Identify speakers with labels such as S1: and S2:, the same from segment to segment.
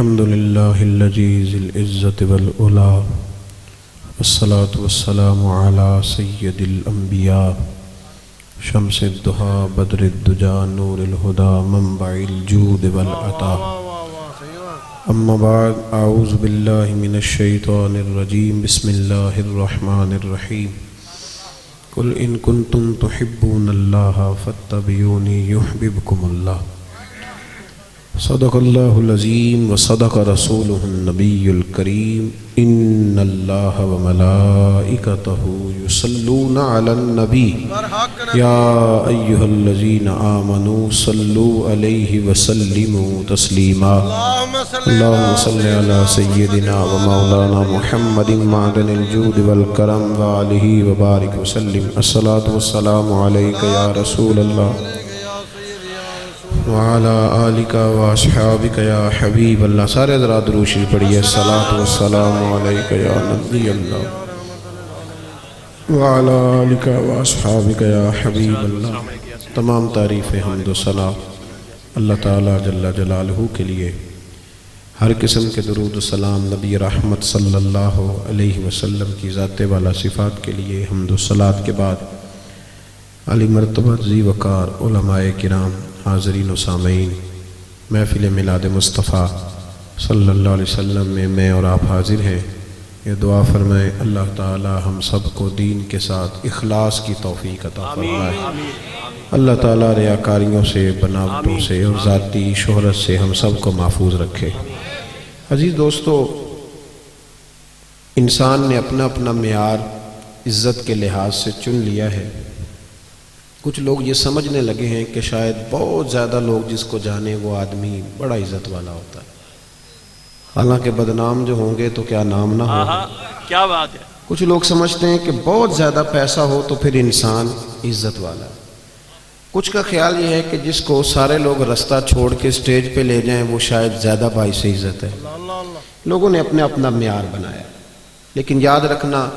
S1: الحمد لله الذي ذي العزة والعلا والصلاة والسلام على سيد الأنبياء شمس الضحى بدر الدجى نور الهدى منبع الجود والعطاء أما بعد أعوذ بالله من الشيطان الرجيم بسم الله الرحمن الرحيم قل إن كنتم تحبون الله فاتبعوني يحببكم الله صدق الله العظيم وصدق رسوله النبي الكريم إن الله وملائكته يصلون على النبي يا أيها الذين آمنوا صلوا عليه وسلموا تسليما اللهم صل على سيدنا ومولانا محمد معدن الجود والكرم وآله وبارك وسلم الصلاة والسلام عليك يا رسول الله وعلى آلك وأصحابك يا حبيب الله سارے حضرات درود شریف پڑھیے الصلاة والسلام علیک یا نبی اللہ وعلى آلك وأصحابك یا حبیب اللہ. تمام تعریف حمد و ثنا اللہ تعالیٰ جل جلالہ کے لیے. ہر قسم کے درود و سلام نبی رحمت صلی اللہ علیہ وسلم کی ذات والا صفات کے لیے حمد و صلات کے بعد علی مرتبہ ذی وقار علماء کرام حاضرین و سامعین محفل میلاد مصطفیٰ صلی اللہ علیہ وسلم میں اور آپ حاضر ہیں. یہ دعا فرمائیں اللہ تعالی ہم سب کو دین کے ساتھ اخلاص کی توفیق عطا فرمائے. اللہ تعالی ریاکاریوں سے بناوٹوں سے اور ذاتی شہرت سے ہم سب کو محفوظ رکھے. عزیز دوستو، انسان نے اپنا اپنا معیار عزت کے لحاظ سے چن لیا ہے. کچھ لوگ یہ سمجھنے لگے ہیں کہ شاید بہت زیادہ لوگ جس کو جانے وہ آدمی بڑا عزت والا ہوتا ہے، حالانکہ بدنام جو ہوں گے تو کیا نام نہ ہو.
S2: کیا بات ہے.
S1: کچھ لوگ سمجھتے ہیں کہ بہت زیادہ پیسہ ہو تو پھر انسان عزت والا. کچھ کا خیال یہ ہے کہ جس کو سارے لوگ رستہ چھوڑ کے سٹیج پہ لے جائیں وہ شاید زیادہ باعث عزت ہے. لوگوں نے اپنے اپنا معیار بنایا، لیکن یاد رکھنا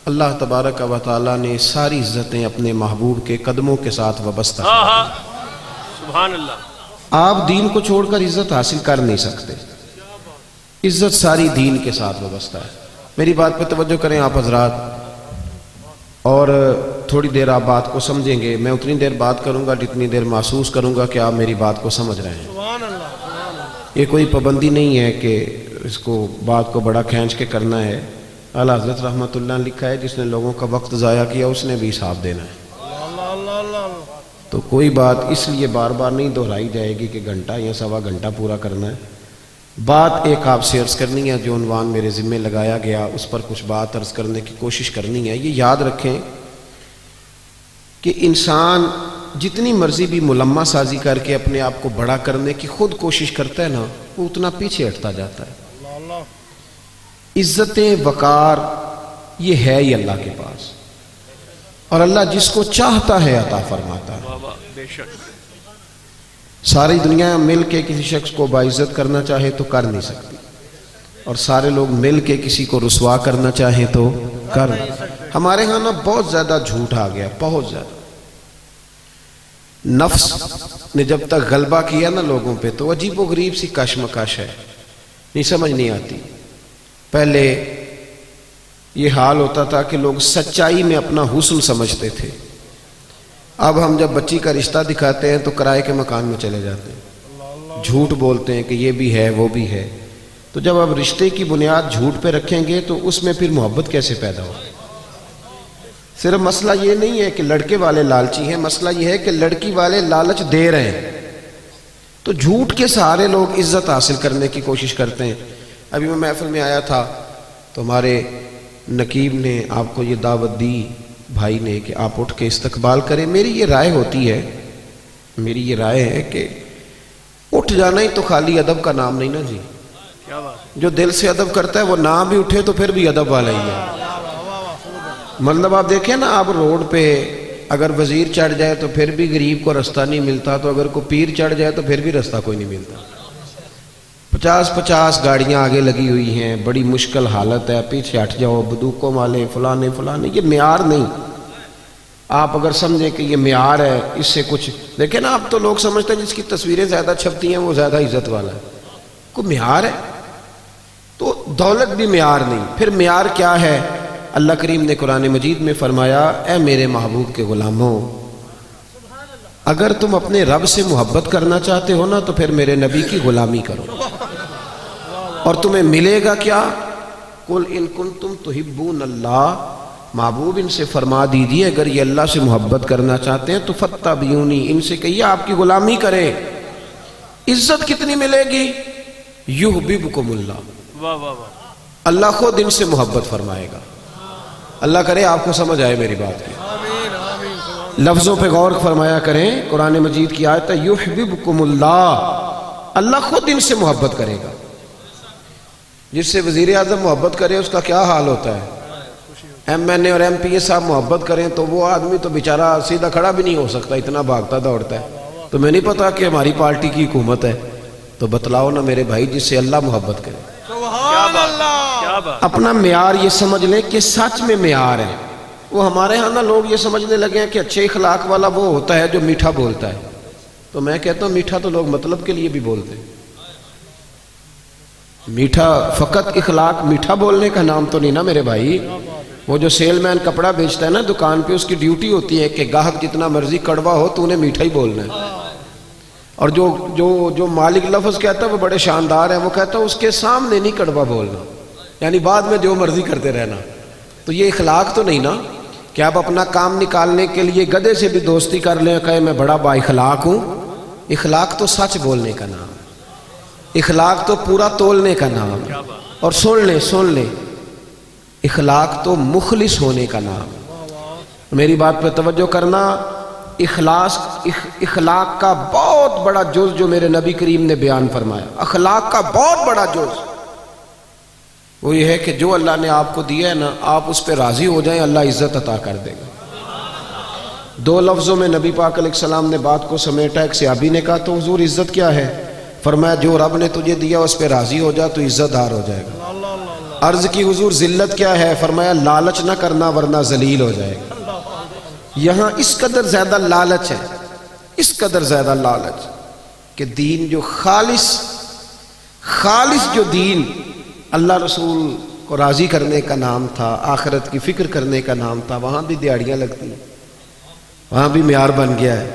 S1: اللہ تبارک و تعالیٰ نے ساری عزتیں اپنے محبوب کے قدموں کے ساتھ وابستہ.
S2: سبحان اللہ.
S1: آپ دین کو چھوڑ کر عزت حاصل کر نہیں سکتے. عزت ساری دین کے ساتھ وابستہ ہے. میری بات پہ توجہ کریں آپ حضرات، اور تھوڑی دیر آپ بات کو سمجھیں گے. میں اتنی دیر بات کروں گا جتنی دیر محسوس کروں گا کہ آپ میری بات کو سمجھ رہے ہیں. یہ کوئی پابندی نہیں ہے کہ اس کو بات کو بڑا کھینچ کے کرنا ہے. اعلیٰ حضرت رحمۃ اللہ نے لکھا ہے جس نے لوگوں کا وقت ضائع کیا اس نے بھی حساب دینا ہے. تو کوئی بات اس لیے بار بار نہیں دہرائی جائے گی کہ گھنٹہ یا سوا گھنٹہ پورا کرنا ہے. بات ایک آپ سے عرض کرنی ہے، جو عنوان میرے ذمہ لگایا گیا اس پر کچھ بات عرض کرنے کی کوشش کرنی ہے. یہ یاد رکھیں کہ انسان جتنی مرضی بھی ملمہ سازی کر کے اپنے آپ کو بڑا کرنے کی خود کوشش کرتا ہے نا، وہ اتنا پیچھے ہٹتا جاتا ہے. عزت وقار یہ ہے ہی اللہ کے پاس، اور اللہ جس کو چاہتا ہے عطا فرماتا ہے. ساری دنیا مل کے کسی شخص کو باعزت کرنا چاہے تو کر نہیں سکتی، اور سارے لوگ مل کے کسی کو رسوا کرنا چاہیں تو کر نہیں سکتے. ہمارے ہاں نا بہت زیادہ جھوٹ آ گیا، بہت زیادہ. نفس نے جب تک غلبہ کیا نا لوگوں پہ تو عجیب و غریب سی کشمکش ہے، نہیں سمجھ نہیں آتی. پہلے یہ حال ہوتا تھا کہ لوگ سچائی میں اپنا حسن سمجھتے تھے. اب ہم جب بچی کا رشتہ دکھاتے ہیں تو کرائے کے مکان میں چلے جاتے ہیں، جھوٹ بولتے ہیں کہ یہ بھی ہے وہ بھی ہے. تو جب آپ رشتے کی بنیاد جھوٹ پہ رکھیں گے تو اس میں پھر محبت کیسے پیدا ہو. صرف مسئلہ یہ نہیں ہے کہ لڑکے والے لالچی ہیں، مسئلہ یہ ہے کہ لڑکی والے لالچ دے رہے ہیں. تو جھوٹ کے سہارے لوگ عزت حاصل کرنے کی کوشش کرتے ہیں. ابھی میں محفل میں آیا تھا تو ہمارے نقیب نے آپ کو یہ دعوت دی بھائی نے کہ آپ اٹھ کے استقبال کریں. میری یہ رائے ہوتی ہے، میری یہ رائے ہے کہ اٹھ جانا ہی تو خالی ادب کا نام نہیں نا جی. جو دل سے ادب کرتا ہے وہ نہ بھی اٹھے تو پھر بھی ادب والا ہی ہے. مطلب آپ دیکھیں نا، آپ روڈ پہ اگر وزیر چڑھ جائے تو پھر بھی غریب کو رستہ نہیں ملتا، تو اگر کوئی پیر چڑھ جائے تو پھر بھی رستہ کوئی نہیں ملتا. 50 گاڑیاں آگے لگی ہوئی ہیں، بڑی مشکل حالت ہے، پیچھے ہٹ جاؤ، بندوقوں والے فلانے. یہ معیار نہیں. آپ اگر سمجھیں کہ یہ معیار ہے، اس سے کچھ دیکھیں نا. آپ تو لوگ سمجھتے ہیں جس کی تصویریں زیادہ چھپتی ہیں وہ زیادہ عزت والا ہے. کوئی معیار ہے؟ تو دولت بھی معیار نہیں، پھر معیار کیا ہے؟ اللہ کریم نے قرآن مجید میں فرمایا اے میرے محبوب کے غلاموں، اگر تم اپنے رب سے محبت کرنا چاہتے ہو نا تو پھر میرے نبی کی غلامی کرو، اور تمہیں ملے گا کیا؟ قل ان کنتم تحبون اللہ، محبوب ان سے فرما دیجیے اگر یہ اللہ سے محبت کرنا چاہتے ہیں تو فاتبعونی، ان سے کہیے آپ کی غلامی کریں۔ عزت کتنی ملے گی؟ یحببکم اللہ،
S2: واہ واہ واہ،
S1: اللہ خود ان سے محبت فرمائے گا۔ اللہ کرے آپ کو سمجھ آئے میری بات کی، لفظوں پہ غور فرمایا کریں۔ قرآن مجید کی آیت ہے یحببکم اللہ، اللہ خود ان سے محبت کرے گا۔ جس سے وزیر اعظم محبت کرے اس کا کیا حال ہوتا ہے؟ ایم این اے اور ایم پی اے صاحب محبت کریں تو وہ آدمی تو بیچارہ سیدھا کھڑا بھی نہیں ہو سکتا، اتنا بھاگتا دوڑتا ہے۔ تو میں نہیں پتا کہ ہماری پارٹی کی حکومت ہے، تو بتلاؤ نا میرے بھائی، جس سے اللہ محبت کرے۔
S2: سبحان اللہ، کیا بات،
S1: اپنا معیار یہ سمجھ لیں کہ سچ میں معیار ہے۔ وہ ہمارے ہاں نا لوگ یہ سمجھنے لگے ہیں کہ اچھے اخلاق والا وہ ہوتا ہے جو میٹھا بولتا ہے، تو میں کہتا ہوں میٹھا تو لوگ مطلب کے لیے بھی بولتے ہیں۔ میٹھا فقط اخلاق میٹھا بولنے کا نام تو نہیں نا میرے بھائی۔ وہ جو سیل مین کپڑا بیچتا ہے نا دکان پہ، اس کی ڈیوٹی ہوتی ہے کہ گاہک جتنا مرضی کڑوا ہو تو انہیں میٹھا ہی بولنا ہے، اور جو مالک لفظ کہتا ہے وہ بڑے شاندار ہیں، وہ کہتا ہے اس کے سامنے نہیں کڑوا بولنا، یعنی بعد میں جو مرضی کرتے رہنا۔ تو یہ اخلاق تو نہیں نا کہ آپ اپنا کام نکالنے کے لیے گدھے سے بھی دوستی کر لیں، کہے میں بڑا با اخلاق ہوں۔ اخلاق تو سچ بولنے کا نام، اخلاق تو پورا تولنے کا نام ہے۔ اور سن لیں اخلاق تو مخلص ہونے کا نام ہے۔ میری بات پہ توجہ کرنا، اخلاق کا بہت بڑا جز جو میرے نبی کریم نے بیان فرمایا، اخلاق کا بہت بڑا جز وہ یہ ہے کہ جو اللہ نے آپ کو دیا ہے نا، آپ اس پہ راضی ہو جائیں، اللہ عزت عطا کر دے گا۔ دو لفظوں میں نبی پاک علیہ السلام نے بات کو سمیٹا۔ ایک صحابی نے کہا تو حضور عزت کیا ہے؟ فرمایا جو رب نے تجھے دیا اس پہ راضی ہو جا تو عزت دار ہو جائے گا۔ عرض کی حضور ذلت کیا ہے؟ فرمایا لالچ نہ کرنا ورنہ ذلیل ہو جائے گا۔ یہاں اس قدر زیادہ لالچ ہے، اس قدر زیادہ لالچ کہ دین جو خالص جو دین اللہ رسول کو راضی کرنے کا نام تھا، آخرت کی فکر کرنے کا نام تھا، وہاں بھی دیہڑیاں لگتی ہیں، وہاں بھی معیار بن گیا ہے۔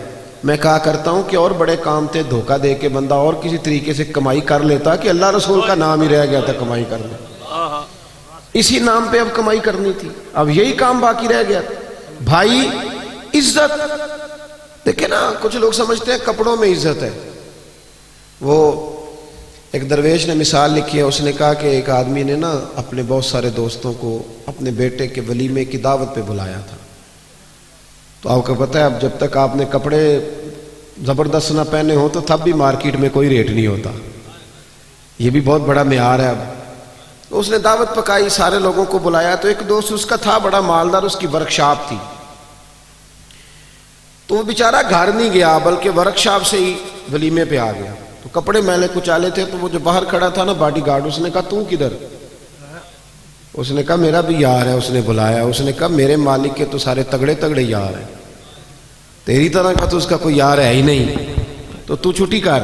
S1: میں کہا کرتا ہوں کہ اور بڑے کام تھے، دھوکہ دے کے بندہ اور کسی طریقے سے کمائی کر لیتا کہ اللہ رسول کا نام ہی رہ گیا تھا کمائی کرنا، اسی نام پہ اب کمائی کرنی تھی، اب یہی کام باقی رہ گیا تھا۔ بھائی عزت دیکھیں نا، کچھ لوگ سمجھتے ہیں کپڑوں میں عزت ہے۔ وہ ایک درویش نے مثال لکھی ہے، اس نے کہا کہ ایک آدمی نے نا اپنے بہت سارے دوستوں کو اپنے بیٹے کے ولیمے کی دعوت پہ بلایا تھا۔ تو آپ کو پتہ ہے اب جب تک آپ نے کپڑے زبردست نہ پہنے ہوں تو تب بھی مارکیٹ میں کوئی ریٹ نہیں ہوتا، یہ بھی بہت بڑا معیار ہے۔ اب اس نے دعوت پکائی، سارے لوگوں کو بلایا، تو ایک دوست اس کا تھا بڑا مالدار، اس کی ورکشاپ تھی، تو وہ بیچارہ گھر نہیں گیا بلکہ ورکشاپ سے ہی ولیمے پہ آ گیا۔ تو کپڑے میلے کچالے تھے، تو وہ جو باہر کھڑا تھا نا باڈی گارڈ، اس نے کہا تو کدھر؟ اس نے کہا میرا بھی یار ہے، اس نے بلایا۔ اس نے کہا میرے مالک کے تو سارے تگڑے تگڑے یار ہیں، تیری طرح کا تو اس کا کوئی یار ہے ہی نہیں، تو چھٹی کر۔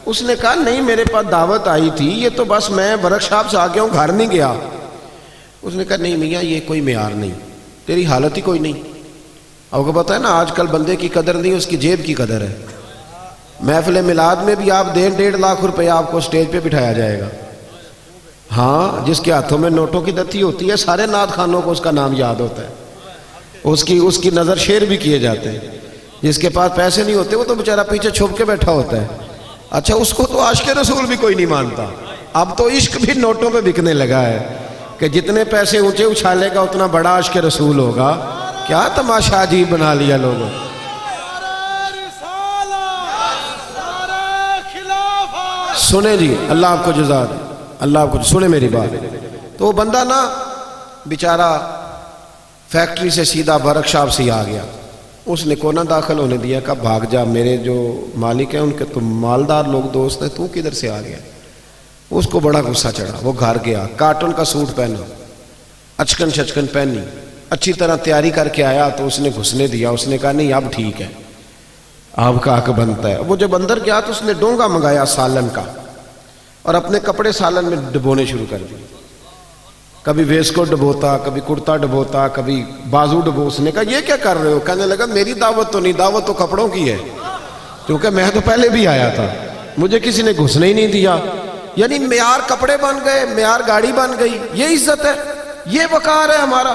S1: اس نے کہا نہیں میرے پاس دعوت آئی تھی، یہ تو بس میں ورکشاپ سے آ گیا ہوں، گھر نہیں گیا۔ اس نے کہا نہیں میاں یہ کوئی معیار نہیں، تیری حالت ہی کوئی نہیں۔ آپ کو پتہ ہے نا آج کل بندے کی قدر نہیں، اس کی جیب کی قدر ہے۔ محفل میلاد میں بھی آپ 1.5 لاکھ روپے آپ کو سٹیج پہ بٹھایا جائے گا، ہاں جس کے ہاتھوں میں نوٹوں کی دتی ہوتی ہے، سارے نعت خانوں کو اس کا نام یاد ہوتا ہے، اس کی نظر شیر بھی کیے جاتے ہیں۔ جس کے پاس پیسے نہیں ہوتے وہ تو بیچارہ پیچھے چھپ کے بیٹھا ہوتا ہے۔ اچھا اس کو تو عاشق رسول بھی کوئی نہیں مانتا، اب تو عشق بھی نوٹوں پہ بکنے لگا ہے کہ جتنے پیسے اونچے اچھالے گا اتنا بڑا عاشق رسول ہوگا۔ کیا تماشا عجیب بنا لیا لوگوں۔ سنیں جی، اللہ آپ کو جزا دے، اللہ آپ کو سنیں میری بات۔ تو وہ بندہ نا بیچارہ فیکٹری سے سیدھا ورکشاپ سے ہی آ گیا، اس نے کو نہ داخل ہونے دیا، کہا بھاگ جا، میرے جو مالک ہیں ان کے تو مالدار لوگ دوست ہیں، تو کدھر سے آ گیا؟ اس کو بڑا غصہ چڑھا، وہ گھر گیا، کاٹن کا سوٹ پہنا، اچکن شچکن پہنی، اچھی طرح تیاری کر کے آیا، تو اس نے گھسنے دیا۔ اس نے کہا نہیں اب ٹھیک ہے، آپ کا حق بنتا ہے۔ وہ جب اندر گیا تو اس نے ڈونگا منگایا سالن کا، اور اپنے کپڑے سالن میں ڈبونے شروع کر دیے. کبھی ویس کو ڈبوتا, کبھی کرتا ڈبوتا, کبھی بازو ڈبو. اس نے کہا یہ کیا کر رہے ہو؟ کہنے لگا میری دعوت تو نہیں, دعوت تو کپڑوں کی ہے, کیونکہ میں تو پہلے بھی آیا تھا, مجھے کسی نے گھسنے ہی نہیں دیا. یعنی معیار کپڑے بن گئے, معیار گاڑی بن گئی. یہ عزت ہے, یہ وقار ہے ہمارا,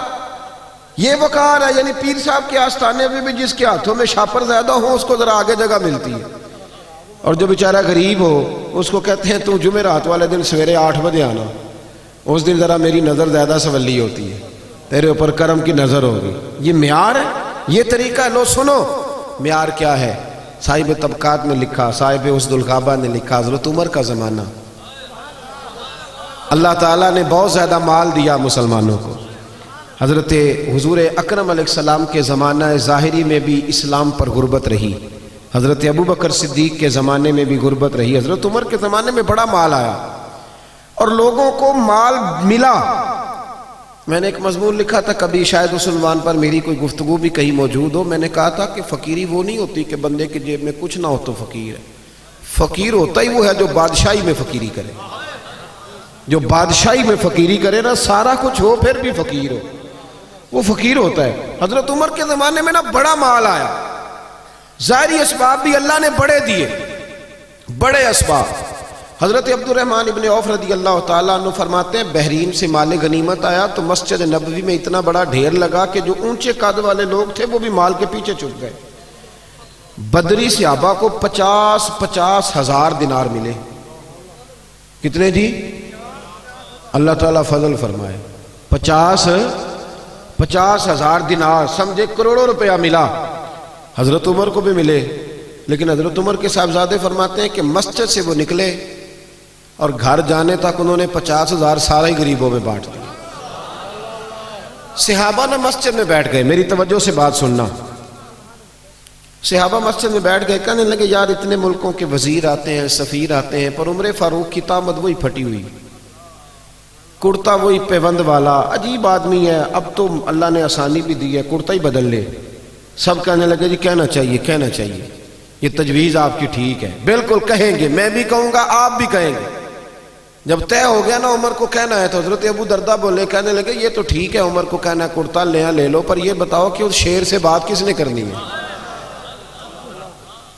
S1: یہ وقار ہے. یعنی پیر صاحب کے آستانے میں بھی جس کے ہاتھوں میں شاپر زیادہ ہو اس کو ذرا آگے جگہ ملتی ہے, اور جو بیچارہ غریب ہو اس کو کہتے ہیں تو جمعرات والے دن سویرے 8 بجے آنا, اس دن ذرا میری نظر زیادہ سولی ہوتی ہے, تیرے اوپر کرم کی نظر ہوگی. یہ معیار ہے, یہ طریقہ ہے. لو سنو معیار کیا ہے. صاحب طبقات میں لکھا, صاحب اسد الغابہ نے لکھا, حضرت عمر کا زمانہ, اللہ تعالیٰ نے بہت زیادہ مال دیا مسلمانوں کو. حضرت حضور اکرم علیہ السلام کے زمانہ ظاہری میں بھی اسلام پر غربت رہی, حضرت ابو بکر صدیق کے زمانے میں بھی غربت رہی, حضرت عمر کے زمانے میں بڑا مال آیا اور لوگوں کو مال ملا. میں نے ایک مضمون لکھا تھا, کبھی شاید اس عنوان پر میری کوئی گفتگو بھی کہیں موجود ہو. میں نے کہا تھا کہ فقیری وہ نہیں ہوتی کہ بندے کی جیب میں کچھ نہ ہو تو فقیر ہے. فقیر ہوتا ہی وہ ہے جو بادشاہی میں فقیری کرے, جو بادشاہی میں فقیری کرے نا, سارا کچھ ہو پھر بھی فقیر ہو, وہ فقیر ہوتا ہے. حضرت عمر کے زمانے میں نا بڑا مال آیا, ظاہری اسباب بھی اللہ نے بڑے دیے, بڑے اسباب. حضرت عبد الرحمن ابن عوف رضی اللہ تعالیٰ عنہ فرماتے ہیں بحرین سے مال غنیمت آیا تو مسجد نبوی میں اتنا بڑا ڈھیر لگا کہ جو اونچے قد والے لوگ تھے وہ بھی مال کے پیچھے چھپ گئے. بدری صحابہ کو 50 ہزار دینار ملے. کتنے جی؟ اللہ تعالیٰ فضل فرمائے. 50 ہزار دینار, سمجھے کروڑوں روپیہ ملا. حضرت عمر کو بھی ملے, لیکن حضرت عمر کے صاحبزادے فرماتے ہیں کہ مسجد سے وہ نکلے اور گھر جانے تک انہوں نے 50 ہزار سارے غریبوں میں بانٹ دیا. صحابہ نہ مسجد میں بیٹھ گئے, میری توجہ سے بات سننا. صحابہ مسجد میں بیٹھ گئے, کہنے لگے یار اتنے ملکوں کے وزیر آتے ہیں, سفیر آتے ہیں, پر عمر فاروق کی طامت وہی پھٹی ہوئی, کرتا وہی پیوند والا, عجیب آدمی ہے. اب تو اللہ نے آسانی بھی دی ہے, کرتا ہی بدل لے. سب کہنے لگے جی کہنا چاہیے, کہنا چاہیے, یہ تجویز آپ کی ٹھیک ہے, بالکل کہیں گے, میں بھی کہوں گا, آپ بھی کہیں گے. جب طے ہو گیا نا عمر کو کہنا ہے تو حضرت ابو دردہ بولے, کہنے لگے یہ تو ٹھیک ہے عمر کو کہنا ہے کرتا لے لو, پر یہ بتاؤ کہ اس شیر سے بات کس نے کرنی ہے,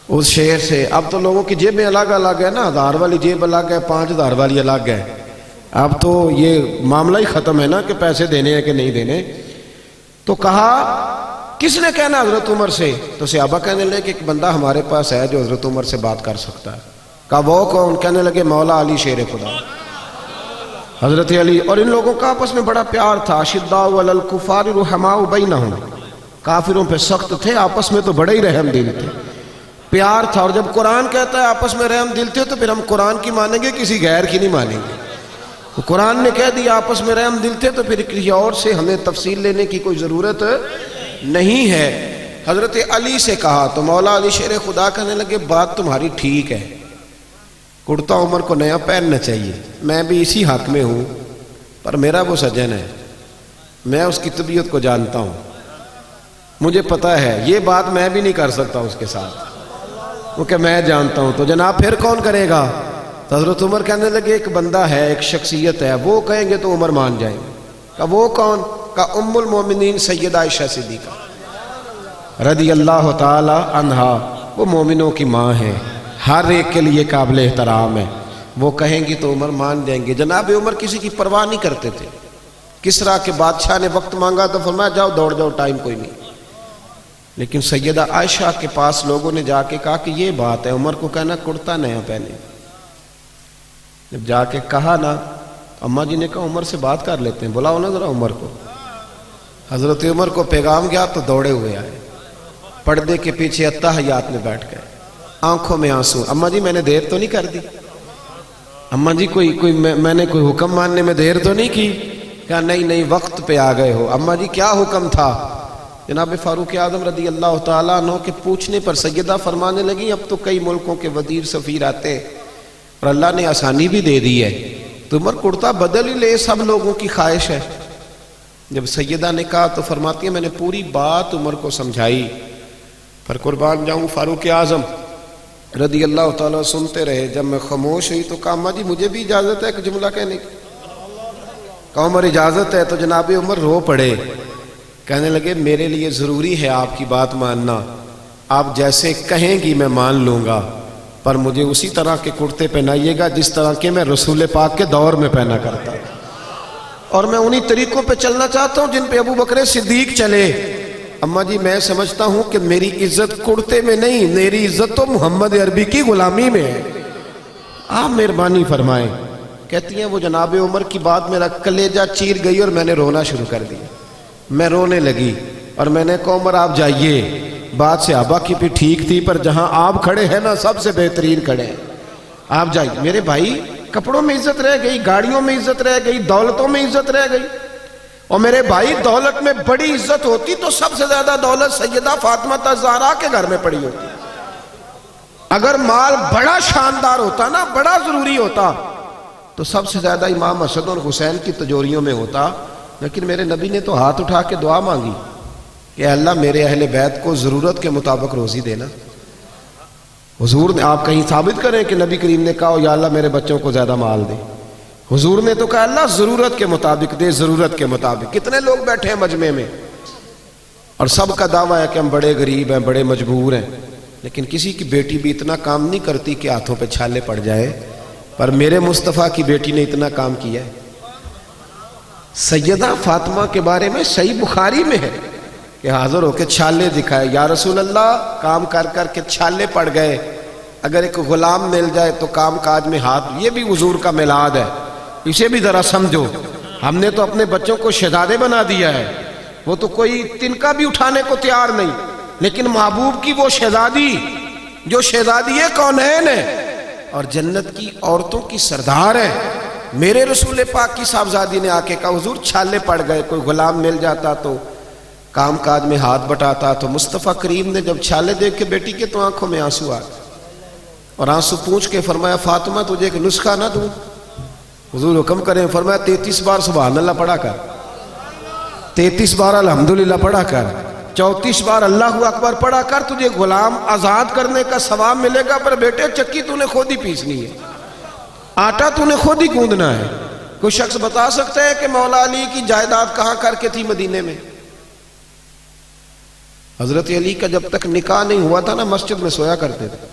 S1: اس شیر سے. اب تو لوگوں کی جیبیں الگ الگ ہے نا, 1000 والی جیب الگ ہے, 5000 والی الگ ہے. اب تو یہ معاملہ ہی ختم ہے نا کہ پیسے دینے ہیں کہ نہیں دینے. تو کہا کس نے کہنا حضرت عمر سے؟ تو صحابہ کہنے لگے کہ ایک بندہ ہمارے پاس ہے جو حضرت عمر سے بات کر سکتا ہے. کہا وہ کون؟ کہنے لگے مولا علی شیر خدا, حضرت علی. اور ان لوگوں کا آپس میں بڑا پیار تھا. اشداء علی الکفار رحماء بینہم, کافروں پہ سخت تھے, آپس میں تو بڑے ہی رحم دل تھے, پیار تھا. اور جب قرآن کہتا ہے آپس میں رحم دل تھے تو پھر ہم قرآن کی مانیں گے, کسی غیر کی نہیں مانیں گے. قرآن نے کہہ دیا آپس میں رحم دل تھے تو پھر کسی اور سے ہمیں تفصیل لینے کی کوئی ضرورت نہیں ہے. حضرت علی سے کہا تو مولا علی شیر خدا کہنے لگے بات تمہاری ٹھیک ہے, کرتا عمر کو نیا پہننا چاہیے, میں بھی اسی حق میں ہوں, پر میرا وہ سجن ہے, میں اس کی طبیعت کو جانتا ہوں, مجھے پتا ہے یہ بات میں بھی نہیں کر سکتا اس کے ساتھ, کیونکہ میں جانتا ہوں. تو جناب پھر کون کرے گا؟ تو حضرت عمر کہنے لگے ایک بندہ ہے, ایک شخصیت ہے, وہ کہیں گے تو عمر مان جائیں گے. کہ وہ کون؟ کہ ام المومنین سیدہ عائشہ صدیقہ رضی اللہ تعالی عنہا, وہ مومنوں کی ماں ہے, ہر ایک کے لیے قابل احترام ہے, وہ کہیں گی تو عمر مان جائیں گے. جناب عمر کسی کی پرواہ نہیں کرتے تھے. کسریٰ کے بادشاہ نے وقت مانگا تو فرمایا جاؤ دوڑ جاؤ, ٹائم کوئی نہیں. لیکن سیدہ عائشہ کے پاس لوگوں نے جا کے کہا کہ یہ بات ہے, عمر کو کہنا کرتا نیا پہنے. جب جا کے کہا نا, اماں جی نے کہا عمر سے بات کر لیتے ہیں, بلاؤ نا ذرا عمر کو. حضرت عمر کو پیغام گیا تو دوڑے ہوئے آئے, پردے کے پیچھے اتحیات میں بیٹھ گئے, آنکھوں میں آنسو. اماں جی میں نے دیر تو نہیں کر دی, اماں جی کوئی میں نے کوئی حکم ماننے میں دیر تو نہیں کی؟ کہا نہیں وقت پہ آ گئے ہو. اماں جی کیا حکم تھا؟ جناب فاروق اعظم رضی اللہ تعالیٰ عنہ کے پوچھنے پر سیدہ فرمانے لگی اب تو کئی ملکوں کے وزیر سفیر آتے اور اللہ نے آسانی بھی دے دی ہے, تو عمر کرتا بدل ہی لے, سب لوگوں کی خواہش ہے. جب سیدہ نے کہا تو فرماتی ہے میں نے پوری بات عمر کو سمجھائی, پر قربان جاؤں فاروق اعظم رضی اللہ تعالیٰ سنتے رہے. جب میں خاموش ہوئی تو کہا اماں جی مجھے بھی اجازت ہے ایک جملہ کہنے کی. کہا عمر اجازت ہے. تو جناب عمر رو پڑے. کہنے لگے میرے لیے ضروری ہے آپ کی بات ماننا. آپ جیسے کہیں گی میں مان لوں گا, پر مجھے اسی طرح کے کرتے پہنائیے گا جس طرح کے میں رسول پاک کے دور میں پہنا کرتا, اور میں انہی طریقوں پہ چلنا چاہتا ہوں جن پہ ابو بکر صدیق چلے. اماں جی میں سمجھتا ہوں کہ میری عزت کرتے میں نہیں, میری عزت تو محمد عربی کی غلامی میں ہے, آپ مہربانی فرمائیں. کہتی ہیں وہ جناب عمر کی بات میرا کلیجہ چیر گئی اور میں نے رونا شروع کر دیا. میں رونے لگی اور میں نے کہا عمر آپ جائیے, بات صحابہ کی بھی ٹھیک تھی پر جہاں آپ کھڑے ہیں نا سب سے بہترین کھڑے ہیں, آپ جائیے. میرے بھائی کپڑوں میں عزت رہ گئی, گاڑیوں میں عزت رہ گئی, دولتوں میں عزت رہ گئی. اور میرے بھائی دولت میں بڑی عزت ہوتی تو سب سے زیادہ دولت سیدہ فاطمہ الزہرا کے گھر میں پڑی ہوتی. اگر مال بڑا شاندار ہوتا نا, بڑا ضروری ہوتا, تو سب سے زیادہ امام حسن اور حسین کی تجوریوں میں ہوتا. لیکن میرے نبی نے تو ہاتھ اٹھا کے دعا مانگی کہ اللہ میرے اہل بیت کو ضرورت کے مطابق روزی دینا. حضور نے, آپ کہیں ثابت کریں کہ نبی کریم نے کہا یا اللہ میرے بچوں کو زیادہ مال دے. حضور نے تو کہا اللہ ضرورت کے مطابق دے, ضرورت کے مطابق. کتنے لوگ بیٹھے ہیں مجمع میں اور سب کا دعویٰ ہے کہ ہم بڑے غریب ہیں, بڑے مجبور ہیں, لیکن کسی کی بیٹی بھی اتنا کام نہیں کرتی کہ ہاتھوں پہ چھالے پڑ جائے, پر میرے مصطفیٰ کی بیٹی نے اتنا کام کیا ہے. سیدہ فاطمہ کے بارے میں صحیح بخاری میں ہے کہ حاضر ہو کے چھالے دکھائے, یا رسول اللہ کام کر کر کے چھالے پڑ گئے, اگر ایک غلام مل جائے تو کام کاج میں ہاتھ. یہ بھی حضور کا میلاد ہے, اسے بھی ذرا سمجھو. ہم نے تو اپنے بچوں کو شہزادے بنا دیا ہے, وہ تو کوئی تنکا بھی اٹھانے کو تیار نہیں, لیکن محبوب کی وہ شہزادی جو شہزادی کونین ہے اور جنت کی عورتوں کی سردار ہے, میرے رسول پاک کی صاحبزادی نے آ کے کہا حضور چھالے پڑ گئے, کوئی غلام مل جاتا تو کام کاج میں ہاتھ بٹاتا. تو مصطفیٰ کریم نے جب چھالے دیکھ کے بیٹی کے تو آنکھوں میں آنسو آ گئے, اور آنسو پوچھ کے فرمایا فاطمہ تجھے ایک نسخہ نہ دوں. حضور حکم کریں, فرمایا 33 بار سبحان اللہ پڑھا کر, 33 بار الحمدللہ پڑھا کر, 34 بار اللہ اکبر پڑھا کر, تجھے غلام آزاد کرنے کا ثواب ملے گا. پر بیٹے چکی تو نے خود ہی پیسنی ہے, آٹا تو نے خود ہی گوندنا ہے. کوئی شخص بتا سکتا ہے کہ مولا علی کی جائیداد کہاں کر کے تھی مدینے میں؟ حضرت علی کا جب تک نکاح نہیں ہوا تھا نا مسجد میں سویا کرتے تھے.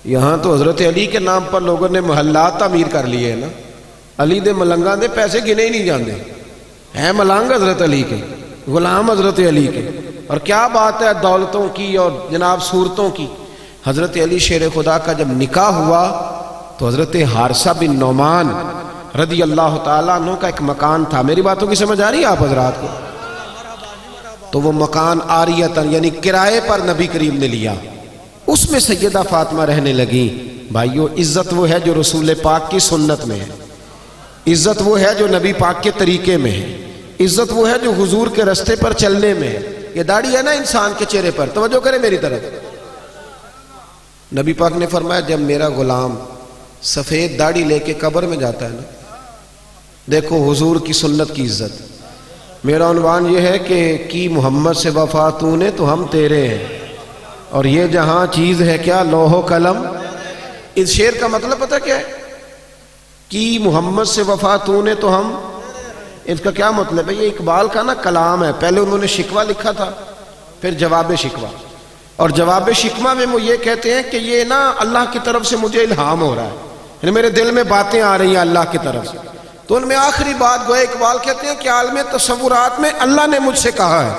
S1: یہاں تو حضرت علی کے نام پر لوگوں نے محلات تعمیر کر لیے ہیں نا. علی دے ملنگاں دے پیسے گنے ہی نہیں جاندے ہیں, ملنگ حضرت علی کے, غلام حضرت علی کے. اور کیا بات ہے دولتوں کی اور جناب صورتوں کی. حضرت علی شیر خدا کا جب نکاح ہوا تو حضرت حارثہ بن نعمان رضی اللہ تعالیٰ عنہ کا ایک مکان تھا. میری باتوں کی سمجھ آ رہی ہے آپ حضرات کو؟ تو وہ مکان عاریتاً یعنی کرائے پر نبی کریم نے لیا, اس میں سیدہ فاطمہ رہنے لگی. بھائیو عزت وہ ہے جو رسول پاک کی سنت میں ہے, عزت وہ ہے جو نبی پاک کے طریقے میں ہے, عزت وہ ہے جو حضور کے رستے پر چلنے میں ہے. یہ داڑھی ہے نا انسان کے چہرے پر, توجہ کرے میری طرف. نبی پاک نے فرمایا جب میرا غلام سفید داڑھی لے کے قبر میں جاتا ہے نا, دیکھو حضور کی سنت کی عزت. میرا عنوان یہ ہے کہ کی محمد سے وفا تو نے تو ہم تیرے ہیں, اور یہ جہاں چیز ہے کیا لوح و قلم. اس شعر کا مطلب پتہ کیا ہے؟ کی محمد سے وفا تو نے تو ہم, اس کا کیا مطلب ہے؟ یہ اقبال کا نا کلام ہے. پہلے انہوں نے شکوہ لکھا تھا, پھر جواب شکوہ, اور جواب شکوہ میں وہ یہ کہتے ہیں کہ یہ نا اللہ کی طرف سے مجھے الہام ہو رہا ہے, یعنی میرے دل میں باتیں آ رہی ہیں اللہ کی طرف سے. تو ان میں آخری بات گویا اقبال کہتے ہیں کہ عالم تصورات میں اللہ نے مجھ سے کہا ہے,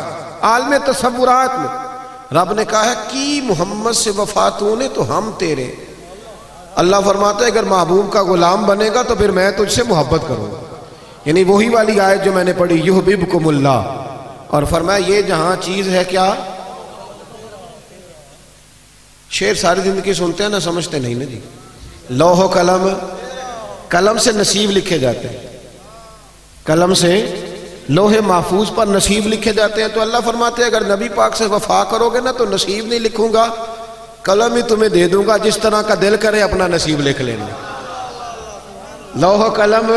S1: عالم تصورات میں رب نے کہا ہے کی محمد سے وفا تو نے تو ہم تیرے. اللہ فرماتا ہے اگر محبوب کا غلام بنے گا تو پھر میں تجھ سے محبت کروں گا, یعنی وہی والی آیت جو میں نے پڑھی یحببکم اللہ. اور فرمایا یہ جہاں چیز ہے کیا, شعر ساری زندگی سنتے ہیں نا, سمجھتے نہیں نا جی. لوح و قلم, قلم سے نصیب لکھے جاتے ہیں, قلم سے لوح محفوظ پر نصیب لکھے جاتے ہیں. تو اللہ فرماتے ہیں اگر نبی پاک سے وفا کرو گے نا تو نصیب نہیں لکھوں گا, قلم ہی تمہیں دے دوں گا, جس طرح کا دل کرے اپنا نصیب لکھ لینا. لوح و قلم,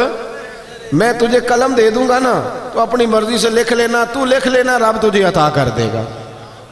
S1: میں تجھے قلم دے دوں گا نا تو اپنی مرضی سے لکھ لینا, تو لکھ لینا, رب تجھے عطا کر دے گا.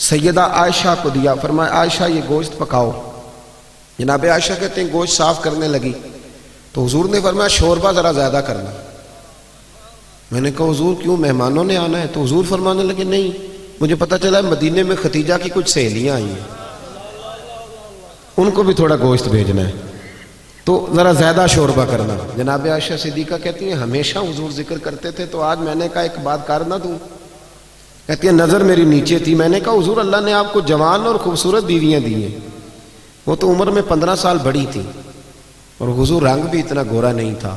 S1: سیدہ عائشہ کو دیا، فرمایا عائشہ یہ گوشت پکاؤ۔ جناب عائشہ کہتے ہیں گوشت صاف کرنے لگی تو حضور نے فرمایا شوربہ ذرا زیادہ کرنا۔ میں نے کہا حضور کیوں، مہمانوں نے آنا ہے؟ تو حضور فرمانے لگے نہیں، مجھے پتہ چلا مدینے میں ختیجہ کی کچھ سہیلیاں آئی ہیں، ان کو بھی تھوڑا گوشت بھیجنا ہے، تو ذرا زیادہ شوربہ کرنا۔ جناب عائشہ صدیقہ کہتی ہیں ہمیشہ حضور ذکر کرتے تھے، تو آج میں نے کہا ایک بات کر نہ دوں؟ کہتی ہے نظر میری نیچے تھی، میں نے کہا حضور اللہ نے آپ کو جوان اور خوبصورت بیویاں دی ہیں، وہ تو عمر میں 15 سال بڑی تھی، اور حضور رنگ بھی اتنا گورا نہیں تھا،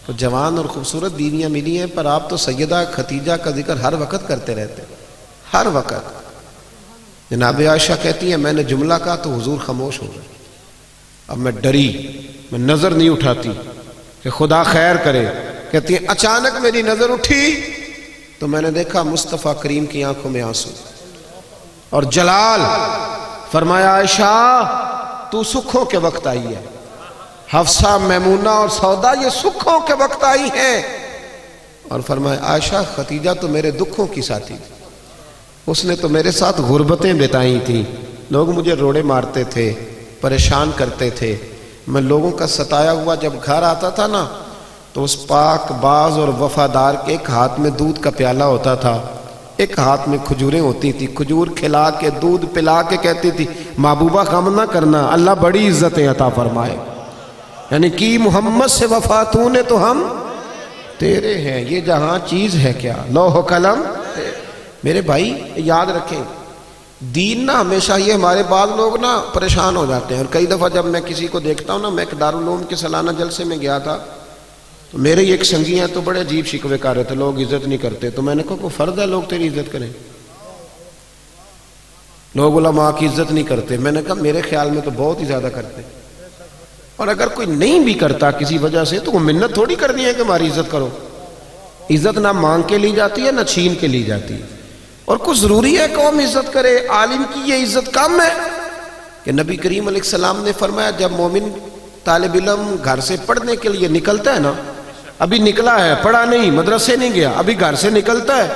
S1: تو جوان اور خوبصورت بیویاں ملی ہیں، پر آپ تو سیدہ ختیجہ کا ذکر ہر وقت کرتے رہتے، ہر وقت۔ جناب عائشہ کہتی ہیں میں نے جملہ کہا تو حضور خاموش ہو گئے۔ اب میں ڈری، میں نظر نہیں اٹھاتی کہ خدا خیر کرے۔ کہتی ہیں اچانک میری نظر اٹھی تو میں نے دیکھا مصطفیٰ کریم کی آنکھوں میں آنسو اور جلال۔ فرمایا عائشہ تو سکھوں کے وقت آئی ہے، حفصہ، میمونہ اور سودا یہ سکھوں کے وقت آئی ہیں۔ اور فرمایا عائشہ ختیجہ تو میرے دکھوں کی ساتھی تھی، اس نے تو میرے ساتھ غربتیں بتائی تھیں، لوگ مجھے روڑے مارتے تھے، پریشان کرتے تھے، میں لوگوں کا ستایا ہوا جب گھر آتا تھا نا تو اس پاک باز اور وفادار کے ایک ہاتھ میں دودھ کا پیالہ ہوتا تھا، ایک ہاتھ میں کھجوریں ہوتی تھی، کھجور کھلا کے دودھ پلا کے کہتی تھی محبوبہ غم نہ کرنا، اللہ بڑی عزتیں عطا فرمائے، یعنی کی محمد سے وفا تو نے تو ہم تیرے ہیں، یہ جہاں چیز ہے کیا لوح و قلم۔ میرے بھائی یاد رکھیں دین نا ہمیشہ، یہ ہمارے بعض لوگ نا پریشان ہو جاتے ہیں، اور کئی دفعہ جب میں کسی کو دیکھتا ہوں نا، میں ایک دارالعلوم کے سالانہ جلسے میں گیا تھا تو میرے ایک سنگی ہیں تو بڑے عجیب شکوے کر رہے تھے، لوگ عزت نہیں کرتے، تو میں نے کہا کوئی فرض ہے لوگ تیری عزت کریں؟ لوگ علماء کی عزت نہیں کرتے، میں نے کہا میرے خیال میں تو بہت ہی زیادہ کرتے، اور اگر کوئی نہیں بھی کرتا کسی وجہ سے تو وہ منت تھوڑی کرنی ہے کہ ہماری عزت کرو۔ عزت نہ مانگ کے لی جاتی ہے نہ چھین کے لی جاتی ہے، اور کچھ ضروری ہے قوم عزت کرے، عالم کی یہ عزت کم ہے کہ نبی کریم علیہ السلام نے فرمایا جب مومن طالب علم گھر سے پڑھنے کے لیے نکلتا ہے نا، ابھی نکلا ہے، پڑھا نہیں، مدرسے نہیں گیا، ابھی گھر سے نکلتا ہے،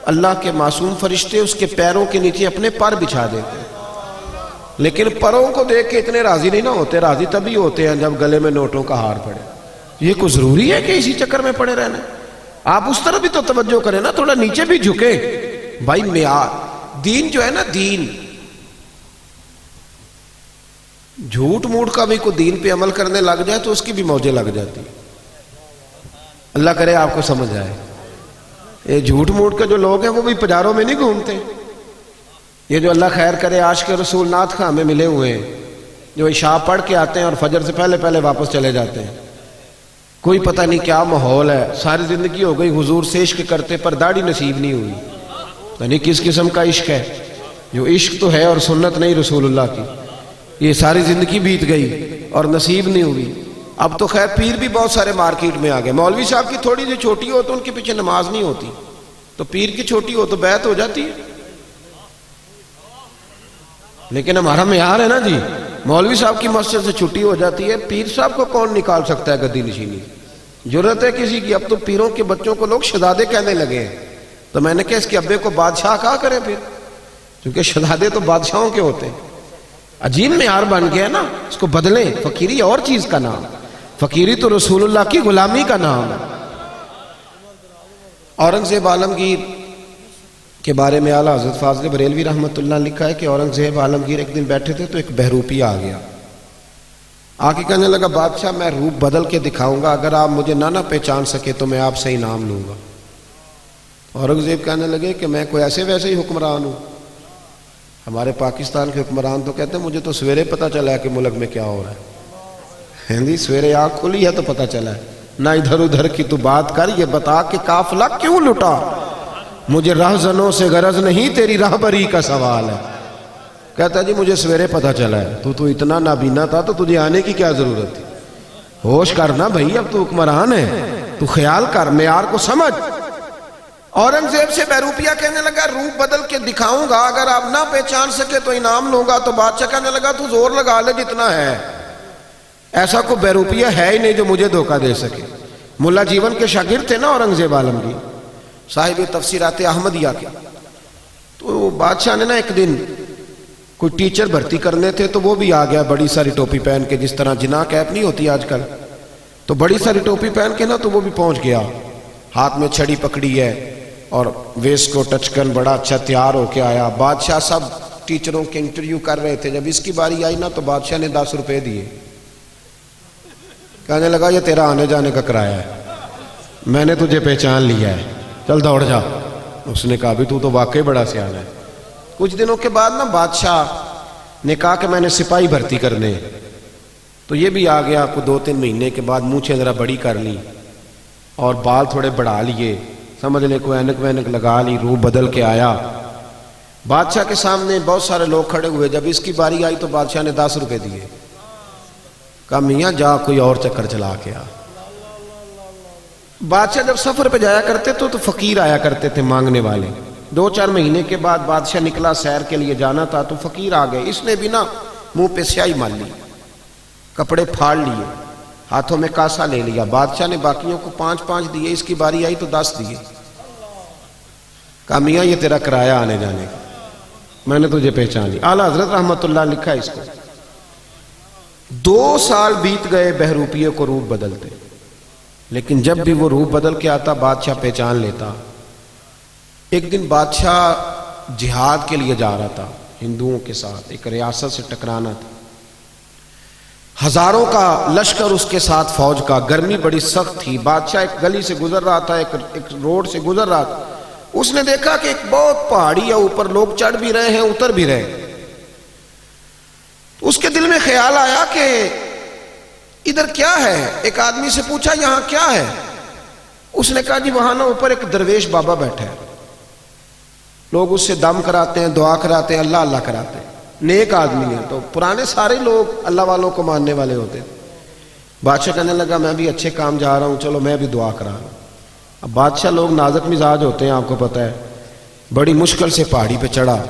S1: اللہ کے معصوم فرشتے اس کے پیروں کے نیچے اپنے پر بچھا دیتے ہیں، لیکن پروں کو دیکھ کے اتنے راضی نہیں نہ ہوتے، راضی تبھی ہوتے ہیں جب گلے میں نوٹوں کا ہار پڑے۔ یہ کوئی ضروری ہے کہ اسی چکر میں پڑے رہنا؟ آپ اس طرح بھی تو توجہ کریں نا، تھوڑا نیچے بھی جھکے۔ بھائی معیار دین جو ہے نا، دین جھوٹ موٹ کا بھی کوئی دین پہ عمل کرنے لگ جائے تو اس کی بھی موجیں لگ جاتی، اللہ کرے آپ کو سمجھ آئے۔ یہ جھوٹ موٹ کے جو لوگ ہیں وہ بھی بازاروں میں نہیں گھومتے، یہ جو اللہ خیر کرے عاشق رسول نعت خواہ میں ملے ہوئے ہیں، جو عشاء پڑھ کے آتے ہیں اور فجر سے پہلے پہلے واپس چلے جاتے ہیں، کوئی پتہ نہیں کیا ماحول ہے، ساری زندگی ہو گئی حضور سے عشق کرتے پر داڑھی نصیب نہیں ہوئی، یعنی کس قسم کا عشق ہے؟ جو عشق تو ہے اور سنت نہیں رسول اللہ کی، یہ ساری زندگی بیت گئی اور نصیب نہیں ہوئی۔ اب تو خیر پیر بھی بہت سارے مارکیٹ میں آ گئے، مولوی صاحب کی تھوڑی سی چھوٹی ہو تو ان کے پیچھے نماز نہیں ہوتی، تو پیر کی چھوٹی ہو تو بیعت ہو جاتی ہے، لیکن ہمارا معیار ہے نا جی، مولوی صاحب کی مسجد سے چھٹی ہو جاتی ہے، پیر صاحب کو کون نکال سکتا ہے گدی نشینی؟ جرت ہے کسی کی؟ اب تو پیروں کے بچوں کو لوگ شہزادے کہنے لگے ہیں، تو میں نے کہا اس کے ابے کو بادشاہ کہا کریں پھر، کیونکہ شہزادے تو بادشاہوں کے ہوتے ہیں۔ عجیب معیار بن گیا نا، اس کو بدلیں، فقیری اور چیز کا نام، فقیری تو رسول اللہ کی غلامی کا نام ہے۔ اورنگزیب عالمگیر کے بارے میں اعلیٰ حضرت فاضل بریلوی رحمۃ اللہ نے لکھا ہے کہ اورنگزیب عالمگیر ایک دن بیٹھے تھے تو ایک بہروپی آ گیا، آ کے کہنے لگا بادشاہ میں روپ بدل کے دکھاؤں گا، اگر آپ مجھے نہ پہچان سکے تو میں آپ سے انعام لوں گا۔ اورنگزیب کہنے لگے کہ میں کوئی ایسے ویسے ہی حکمران ہوں، ہمارے پاکستان کے حکمران تو کہتے ہیں مجھے تو سویرے پتہ چلا ہے کہ ملک میں کیا ہو رہا ہے، ہندی سویرے آنکھ کھلی ہے تو پتہ چلا ہے، نہ ادھر ادھر کی تو بات کر، یہ بتا کہ قافلہ کیوں لٹا، مجھے راہزنوں سے غرض نہیں تیری راہبری کا سوال ہے۔ کہتا ہے جی مجھے سویرے پتہ چلا ہے، تو اتنا نابینا تھا تو تجھے آنے کی کیا ضرورت تھی؟ ہوش کرنا بھائی، اب تو حکمران ہے، تو خیال کر، معیار کو سمجھ۔ اورنگزیب سے بہروپیہ کہنے لگا روپ بدل کے دکھاؤں گا، اگر آپ نہ پہچان سکے تو انعام لوں گا، تو بادشاہ کہنے لگا تو زور لگا لے جتنا ہے، ایسا کوئی بہروپیہ ہے ہی نہیں جو مجھے دھوکہ دے سکے۔ ملا جیون کے شاگرد تھے نا اورنگزیب عالمگیر، صاحب تفسیرات احمدیہ کے، تو تو بادشاہ نے نا ایک دن کوئی ٹیچر بھرتی کرنے تھے تو وہ بھی آ گیا بڑی ساری ٹوپی پہن کے، جس طرح جناح کیپ نہیں ہوتی آج کل، تو بڑی ساری ٹوپی پہن کے نا تو وہ بھی پہنچ گیا، ہاتھ میں چھڑی پکڑی ہے اور ویسٹ کو ٹچ کر بڑا اچھا تیار ہو کے آیا۔ بادشاہ سب ٹیچروں کے انٹرویو کر رہے تھے، جب اس کی باری آئی نا تو بادشاہ نے 10 روپے دیے، کہنے لگا یہ تیرا آنے جانے کا کرایہ ہے، میں نے تجھے پہچان لیا ہے، چل دوڑ جا۔ اس نے کہا بھی تو واقعی بڑا سیاح ہے۔ کچھ دنوں کے بعد نا بادشاہ نے کہا کہ میں نے سپاہی بھرتی کرنے، تو یہ بھی آ گیا۔ کو 2-3 مہینے کے بعد مونچھیں ذرا بڑی کر لی اور بال تھوڑے بڑھا لیے، سمجھ لے کوئی اینک وینک لگا لی، روح بدل کے آیا۔ بادشاہ کے سامنے بہت سارے لوگ کھڑے ہوئے، جب اس کی باری آئی تو بادشاہ نے 10 روپے دیے، کہا میاں جا کوئی اور چکر چلا کے آ۔ بادشاہ جب سفر پہ جایا کرتے تو فقیر آیا کرتے تھے مانگنے والے۔ 2-4 مہینے کے بعد بادشاہ نکلا سیر کے لیے جانا تھا تو فقیر آ گئے، اس نے بھی نا منہ پہ سیاہی مال لی، کپڑے پھاڑ لیے، ہاتھوں میں کاسا لے لیا۔ بادشاہ نے باقیوں کو 5-5 دیے، اس کی باری آئی تو 10 دیے، کہا میاں یہ تیرا کرایہ آنے جانے کا، میں نے تجھے پہچان لی۔ اعلیٰ حضرت رحمت اللہ لکھا ہے اس کو، 2 سال بیت گئے بہروپیے کو روپ بدلتے، لیکن جب بھی وہ روپ بدل کے آتا بادشاہ پہچان لیتا۔ ایک دن بادشاہ جہاد کے لیے جا رہا تھا ہندوؤں کے ساتھ، ایک ریاست سے ٹکرانا تھا، ہزاروں کا لشکر اس کے ساتھ فوج کا، گرمی بڑی سخت تھی۔ بادشاہ ایک گلی سے گزر رہا تھا، ایک روڈ سے گزر رہا تھا، اس نے دیکھا کہ ایک بہت پہاڑی ہے، اوپر لوگ چڑھ بھی رہے ہیں اتر بھی رہے ہیں۔ اس کے دل میں خیال آیا کہ ادھر کیا ہے؟ ایک آدمی سے پوچھا یہاں کیا ہے؟ اس نے کہا جی وہاں نا اوپر ایک درویش بابا بیٹھا ہے، لوگ اس سے دم کراتے ہیں، دعا کراتے ہیں، اللہ اللہ کراتے ہیں، نیک آدمی ہے۔ تو پرانے سارے لوگ اللہ والوں کو ماننے والے ہوتے تھے۔ بادشاہ کہنے لگا میں بھی اچھے کام جا رہا ہوں، چلو میں بھی دعا کرا رہا ہوں۔ اب بادشاہ لوگ نازک مزاج ہوتے ہیں، آپ کو پتہ ہے، بڑی مشکل سے پہاڑی پہ چڑھا،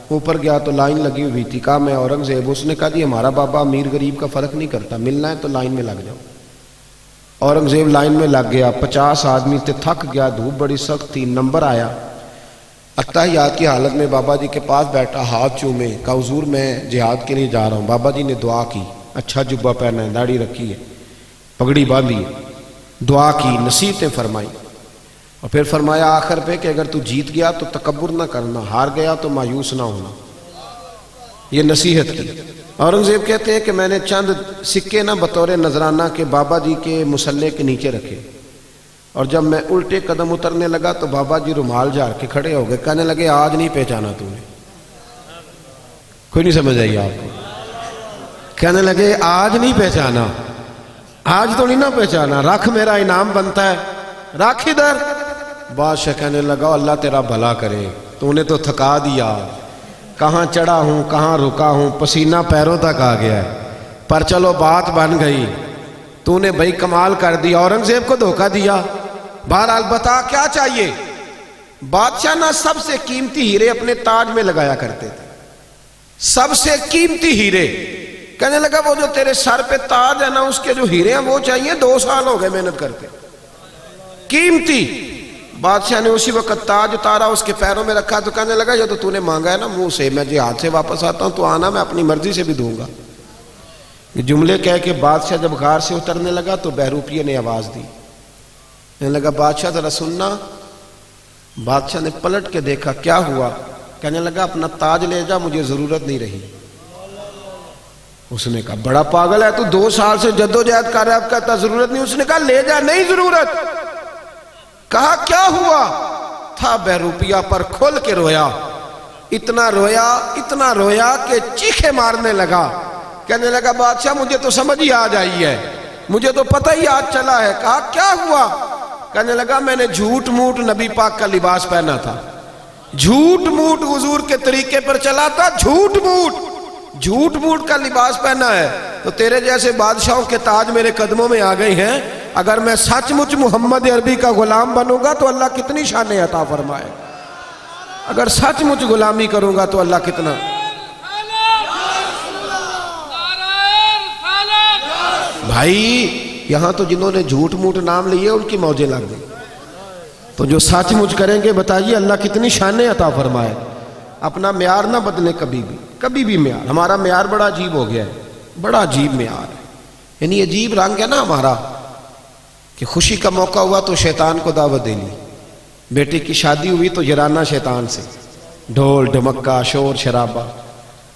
S1: اوپر گیا تو لائن لگی ہوئی تھی، کہا میں اورنگزیب۔ اس نے کہا جی ہمارا بابا امیر غریب کا فرق نہیں کرتا، ملنا ہے تو لائن میں لگ جاؤ۔ اورنگزیب لائن میں لگ گیا، 50 آدمی تھے، تھک گیا، دھوپ بڑی سخت تھی، نمبر آیا، اتحیات کی حالت میں بابا جی کے پاس بیٹھا، ہاتھ چومے، کہا حضور میں جہاد کے لیے جا رہا ہوں۔ بابا جی نے دعا کی، اچھا جبہ پہنا ہے، داڑھی رکھی ہے، پگڑی باندھی ہے، دعا کی، نصیحتیں فرمائی، اور پھر فرمایا آخر پہ کہ اگر تو جیت گیا تو تکبر نہ کرنا، ہار گیا تو مایوس نہ ہونا، یہ نصیحت کی۔ اورنگزیب کہتے ہیں کہ میں نے چند سکے نہ بطور نذرانہ کے بابا جی کے مصلے کے نیچے رکھے، اور جب میں الٹے قدم اترنے لگا تو بابا جی رومال جھاڑ کے کھڑے ہو گئے، کہنے لگے آج نہیں پہچانا تو نے، کوئی نہیں سمجھ آئی آپ کو؟ کہنے لگے آج نہیں پہچانا، آج تو نہیں نہ پہچانا، رکھ میرا انعام بنتا ہے، رکھ ادھر۔ بادشاہ کہنے لگا اللہ تیرا بھلا کرے، تو نے تو تھکا دیا، کہاں چڑھا ہوں کہاں رکا ہوں، پسینہ پیروں تک آ گیا ہے، پر چلو بات بن گئی، تو نے بھائی کمال کر دیا، اورنگزیب کو دھوکہ دیا۔ بہرحال بتا کیا چاہیے؟ بادشاہ نہ سب سے قیمتی ہیرے اپنے تاج میں لگایا کرتے تھے، سب سے قیمتی ہیرے۔ کہنے لگا وہ جو تیرے سر پہ تاج ہے نا اس کے جو ہیرے ہیں وہ چاہیے، 2 سال ہو گئے محنت کرتے، قیمتی۔ بادشاہ نے اسی وقت تاج اتارا، اس کے پیروں میں رکھا، تو کہنے لگا یہ تو نے مانگا ہے نا منہ سے، میں جہاد سے واپس آتا ہوں تو آنا، میں اپنی مرضی سے بھی دوں گا۔ یہ جملے کہہ کے بادشاہ جب غار سے اترنے لگا تو بہروپیے نے آواز دی، کہنے لگا بادشاہ ذرا سننا۔ بادشاہ نے پلٹ کے دیکھا، کیا ہوا؟ کہنے لگا اپنا تاج لے جا، مجھے ضرورت نہیں رہی۔ اس نے کہا بڑا پاگل ہے تو، 2 سال سے جدوجہد کر رہا ہے، اب کہتا ضرورت نہیں۔ اس نے کہا لے جا، نہیں ضرورت۔ کہا کیا ہوا؟ تھا بہروپیہ پر کھول کے رویا، اتنا رویا کہ چیخے مارنے لگا۔ کہنے لگا بادشاہ مجھے تو سمجھ ہی آ جائی ہے، مجھے تو پتہ ہی آج چلا ہے۔ کہا کیا ہوا؟ کہنے لگا میں نے جھوٹ موٹ نبی پاک کا لباس پہنا تھا، جھوٹ موٹ حضور کے طریقے پر چلا تھا، جھوٹ موٹ کا لباس پہنا ہے، تو تیرے جیسے بادشاہوں کے تاج میرے قدموں میں آ گئی ہیں۔ اگر میں سچ مچ محمد عربی کا غلام بنوں گا تو اللہ کتنی شانیں عطا فرمائے، اگر سچ مچ غلامی کروں گا تو اللہ کتنا۔ بھائی یہاں تو جنہوں نے جھوٹ موٹ نام لیے ان کی موجیں لگ گئی، تو جو سچ مچ کریں گے بتائیے اللہ کتنی شانیں عطا فرمائے۔ اپنا معیار نہ بدلیں کبھی بھی معیار. ہمارا معیار بڑا عجیب ہو گیا ہے, بڑا عجیب معیار ہے. یعنی عجیب رنگ ہے نا ہمارا کہ خوشی کا موقع ہوا تو شیطان کو دعوت دے لی, بیٹے کی شادی ہوئی تو جرانہ شیطان سے, ڈھول ڈھمکا شور شرابہ,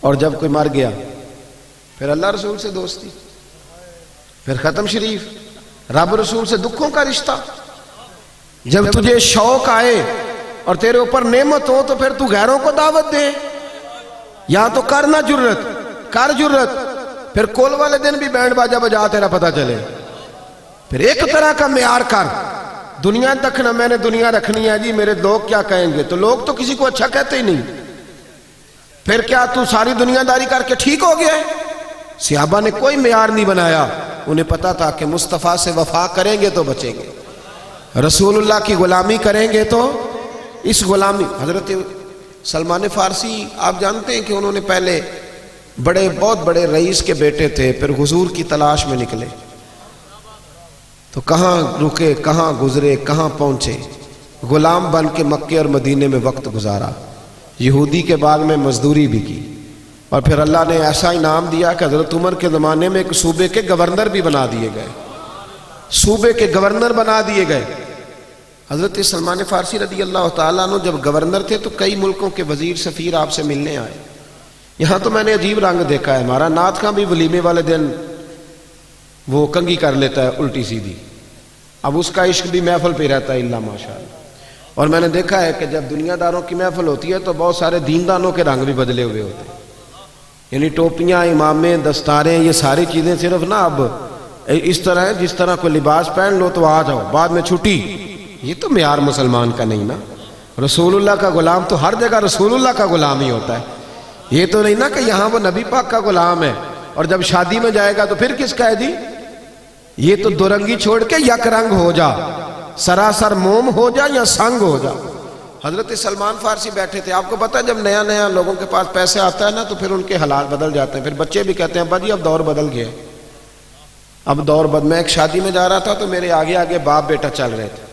S1: اور جب کوئی مر گیا پھر اللہ رسول سے دوستی, پھر ختم شریف, رب رسول سے دکھوں کا رشتہ. جب تجھے شوق آئے اور تیرے اوپر نعمت ہو تو پھر تو غیروں کو دعوت دے, یا تو کر نہ جرت, کر جرت, پھر کول والے دن بھی بینڈ باجا بجا تیرا پتہ چلے. پھر ایک طرح کا معیار کر, دنیا دکھنا میں نے دنیا رکھنی ہے جی, میرے لوگ کیا کہیں گے, تو لوگ تو کسی کو اچھا کہتے ہی نہیں. پھر کیا تو ساری دنیا داری کر کے ٹھیک ہو گیا ہے؟ صحابہ نے کوئی معیار نہیں بنایا, انہیں پتا تھا کہ مصطفیٰ سے وفا کریں گے تو بچیں گے, رسول اللہ کی غلامی کریں گے تو اس غلامی. حضرت سلمان فارسی آپ جانتے ہیں کہ انہوں نے پہلے بہت بڑے رئیس کے بیٹے تھے, پھر حضور کی تلاش میں نکلے تو کہاں رکے, کہاں گزرے, کہاں پہنچے, غلام بن کے مکے اور مدینے میں وقت گزارا, یہودی کے باغ میں مزدوری بھی کی, اور پھر اللہ نے ایسا انعام دیا کہ حضرت عمر کے زمانے میں ایک صوبے کے گورنر بھی بنا دیے گئے, صوبے کے گورنر بنا دیے گئے. حضرت سلمان فارسی رضی اللہ تعالیٰ عنہ جب گورنر تھے تو کئی ملکوں کے وزیر سفیر آپ سے ملنے آئے. یہاں تو میں نے عجیب رنگ دیکھا ہے, ہمارا نعت خاں بھی ولیمے والے دن وہ کنگھی کر لیتا ہے الٹی سیدھی, اب اس کا عشق بھی محفل پہ رہتا ہے اللہ ماشاءاللہ. اور میں نے دیکھا ہے کہ جب دنیا داروں کی محفل ہوتی ہے تو بہت سارے دیندانوں کے رنگ بھی بدلے ہوئے ہوتے ہیں, یعنی ٹوپیاں, امامیں, دستاریں, یہ ساری چیزیں صرف نا اب اس طرح ہے جس طرح کوئی لباس پہن لو تو آ جاؤ, بعد میں چھٹی. یہ تو معیار مسلمان کا نہیں نا. رسول اللہ کا غلام تو ہر جگہ رسول اللہ کا غلام ہی ہوتا ہے. یہ تو نہیں نا کہ یہاں وہ نبی پاک کا غلام ہے اور جب شادی میں جائے گا تو پھر کس کا ہے جی. یہ تو دو رنگی چھوڑ کے یک رنگ ہو جا, سراسر موم ہو جا یا سنگ ہو جا. حضرت سلمان فارسی بیٹھے تھے, آپ کو پتا ہے جب نیا نیا لوگوں کے پاس پیسے آتا ہے نا تو پھر ان کے حالات بدل جاتے ہیں, پھر بچے بھی کہتے ہیں ابا جی اب دور بدل گیا, اب دور میں ایک شادی میں جا رہا تھا تو میرے آگے آگے باپ بیٹا چل رہے تھے,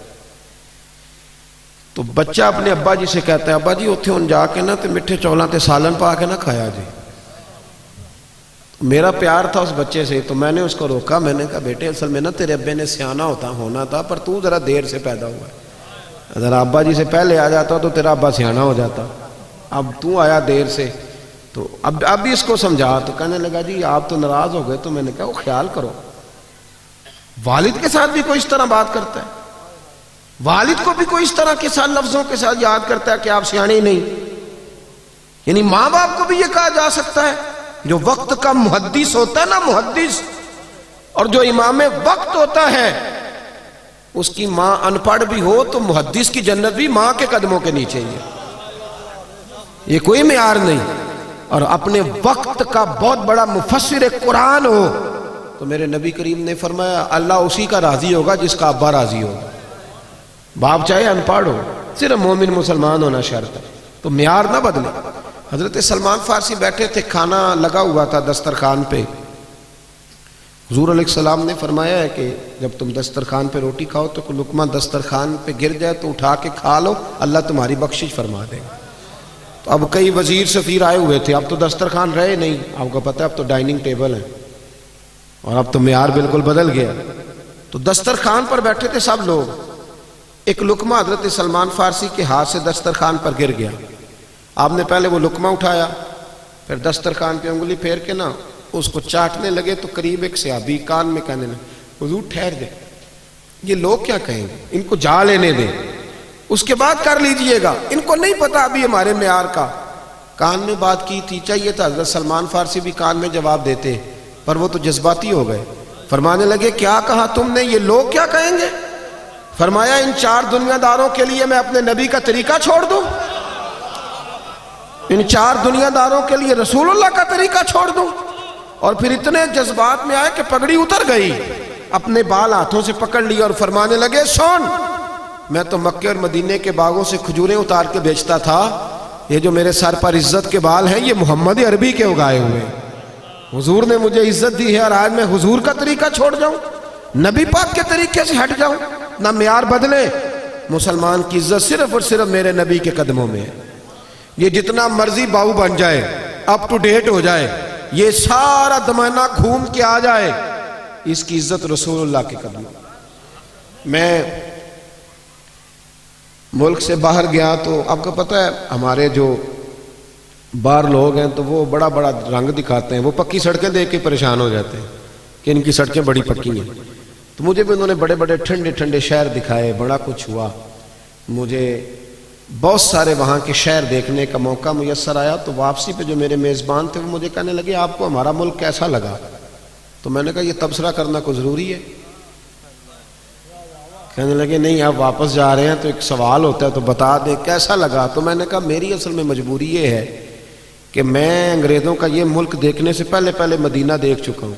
S1: تو بچہ اپنے ابا جی سے کہتا ہے ابا جی اتھے ان جا کے نا تے میٹھے چولاں تے سالن پا کے نہ کھایا جی. میرا پیار تھا اس بچے سے تو میں نے اس کو روکا, میں نے کہا بیٹے اصل میں نا تیرے ابے نے سیانا ہونا تھا پر تو ذرا دیر سے پیدا ہوا ہے, اگر ابا جی سے پہلے آ جاتا تو تیرا ابا سیانا ہو جاتا, اب تو آیا دیر سے. تو اب بھی اس کو سمجھا تو کہنے لگا جی آپ تو ناراض ہو گئے, تو میں نے کہا وہ خیال کرو, والد کے ساتھ بھی کوئی اس طرح بات کرتا ہے, والد کو بھی کوئی اس طرح کے ساتھ لفظوں کے ساتھ یاد کرتا ہے کہ آپ سیانے ہی نہیں. یعنی ماں باپ کو بھی یہ کہا جا سکتا ہے, جو وقت کا محدث ہوتا ہے نا محدث, اور جو امام وقت ہوتا ہے اس کی ماں ان پڑھ بھی ہو تو محدث کی جنت بھی ماں کے قدموں کے نیچے ہی ہے, یہ کوئی معیار نہیں. اور اپنے وقت کا بہت بڑا مفسر قرآن ہو تو میرے نبی کریم نے فرمایا اللہ اسی کا راضی ہوگا جس کا ابا راضی ہوگا. باپ چاہے ان پڑھ ہو, صرف مومن مسلمان ہونا شرط ہے, تو معیار نہ بدلے. حضرت سلمان فارسی بیٹھے تھے, کھانا لگا ہوا تھا دسترخوان پہ. حضور علیہ السلام نے فرمایا ہے کہ جب تم دسترخوان پہ روٹی کھاؤ تو کوئی لقمہ دسترخوان پہ گر جائے تو اٹھا کے کھا لو, اللہ تمہاری بخشش فرما دے گا. تو اب کئی وزیر سفیر آئے ہوئے تھے, اب تو دسترخوان رہے نہیں, آپ کو پتہ ہے اب تو ڈائننگ ٹیبل ہے اور اب تو معیار بالکل بدل گیا. تو دسترخوان پر بیٹھے تھے سب لوگ, ایک لقمہ حضرت سلمان فارسی کے ہاتھ سے دسترخوان پر گر گیا. آپ نے پہلے وہ لقمہ اٹھایا, پھر دسترخوان پہ انگلی پھیر کے نا اس کو چاٹنے لگے, تو قریب ایک صحابی کان میں کہنے لگے حضور ٹھہر دے, یہ لوگ کیا کہیں گے, ان کو جا لینے دیں, اس کے بعد کر لیجئے گا, ان کو نہیں پتا ابھی ہمارے معیار کا. کان میں بات کی تھی, چاہیے تھا حضرت سلمان فارسی بھی کان میں جواب دیتے, پر وہ تو جذباتی ہو گئے. فرمانے لگے کیا کہا تم نے, یہ لوگ کیا کہیں گے. فرمایا ان 4 دنیا داروں کے لیے میں اپنے نبی کا طریقہ چھوڑ دوں, ان 4 دنیا داروں کے لیے رسول اللہ کا طریقہ چھوڑ دوں. اور پھر اتنے جذبات میں آئے کہ پگڑی اتر گئی, اپنے بال ہاتھوں سے پکڑ لی اور فرمانے لگے سن, میں تو مکے اور مدینے کے باغوں سے کھجوریں اتار کے بیچتا تھا, یہ جو میرے سر پر عزت کے بال ہیں یہ محمد عربی کے اگائے ہوئے ہیں. حضور نے مجھے عزت دی ہے اور آج میں حضور کا طریقہ چھوڑ جاؤں, نبی پاک کے طریقے سے ہٹ جاؤں, نہ معیار بدلے. مسلمان کی عزت صرف اور صرف میرے نبی کے قدموں میں ہے. یہ جتنا مرضی باؤ بن جائے، اپ ٹو ڈیٹ ہو جائے، یہ سارا زمانہ گھوم کے آ جائے، اس کی عزت رسول اللہ کے قدموں۔ میں ملک سے باہر گیا تو آپ کو پتہ ہے ہمارے جو باہر لوگ ہیں تو وہ بڑا بڑا رنگ دکھاتے ہیں، وہ پکی سڑکیں دیکھ کے پریشان ہو جاتے ہیں کہ ان کی سڑکیں بڑی پکی ہیں۔ تو مجھے بھی انہوں نے بڑے بڑے ٹھنڈے ٹھنڈے شہر دکھائے، بڑا کچھ ہوا، مجھے بہت سارے وہاں کے شہر دیکھنے کا موقع میسر آیا۔ تو واپسی پہ جو میرے میزبان تھے وہ مجھے کہنے لگے آپ کو ہمارا ملک کیسا لگا؟ تو میں نے کہا یہ تبصرہ کرنا کوئی ضروری ہے؟ کہنے لگے نہیں آپ واپس جا رہے ہیں تو ایک سوال ہوتا ہے تو بتا دیں کیسا لگا۔ تو میں نے کہا میری اصل میں مجبوری یہ ہے کہ میں انگریزوں کا یہ ملک دیکھنے سے پہلے مدینہ دیکھ چکا ہوں،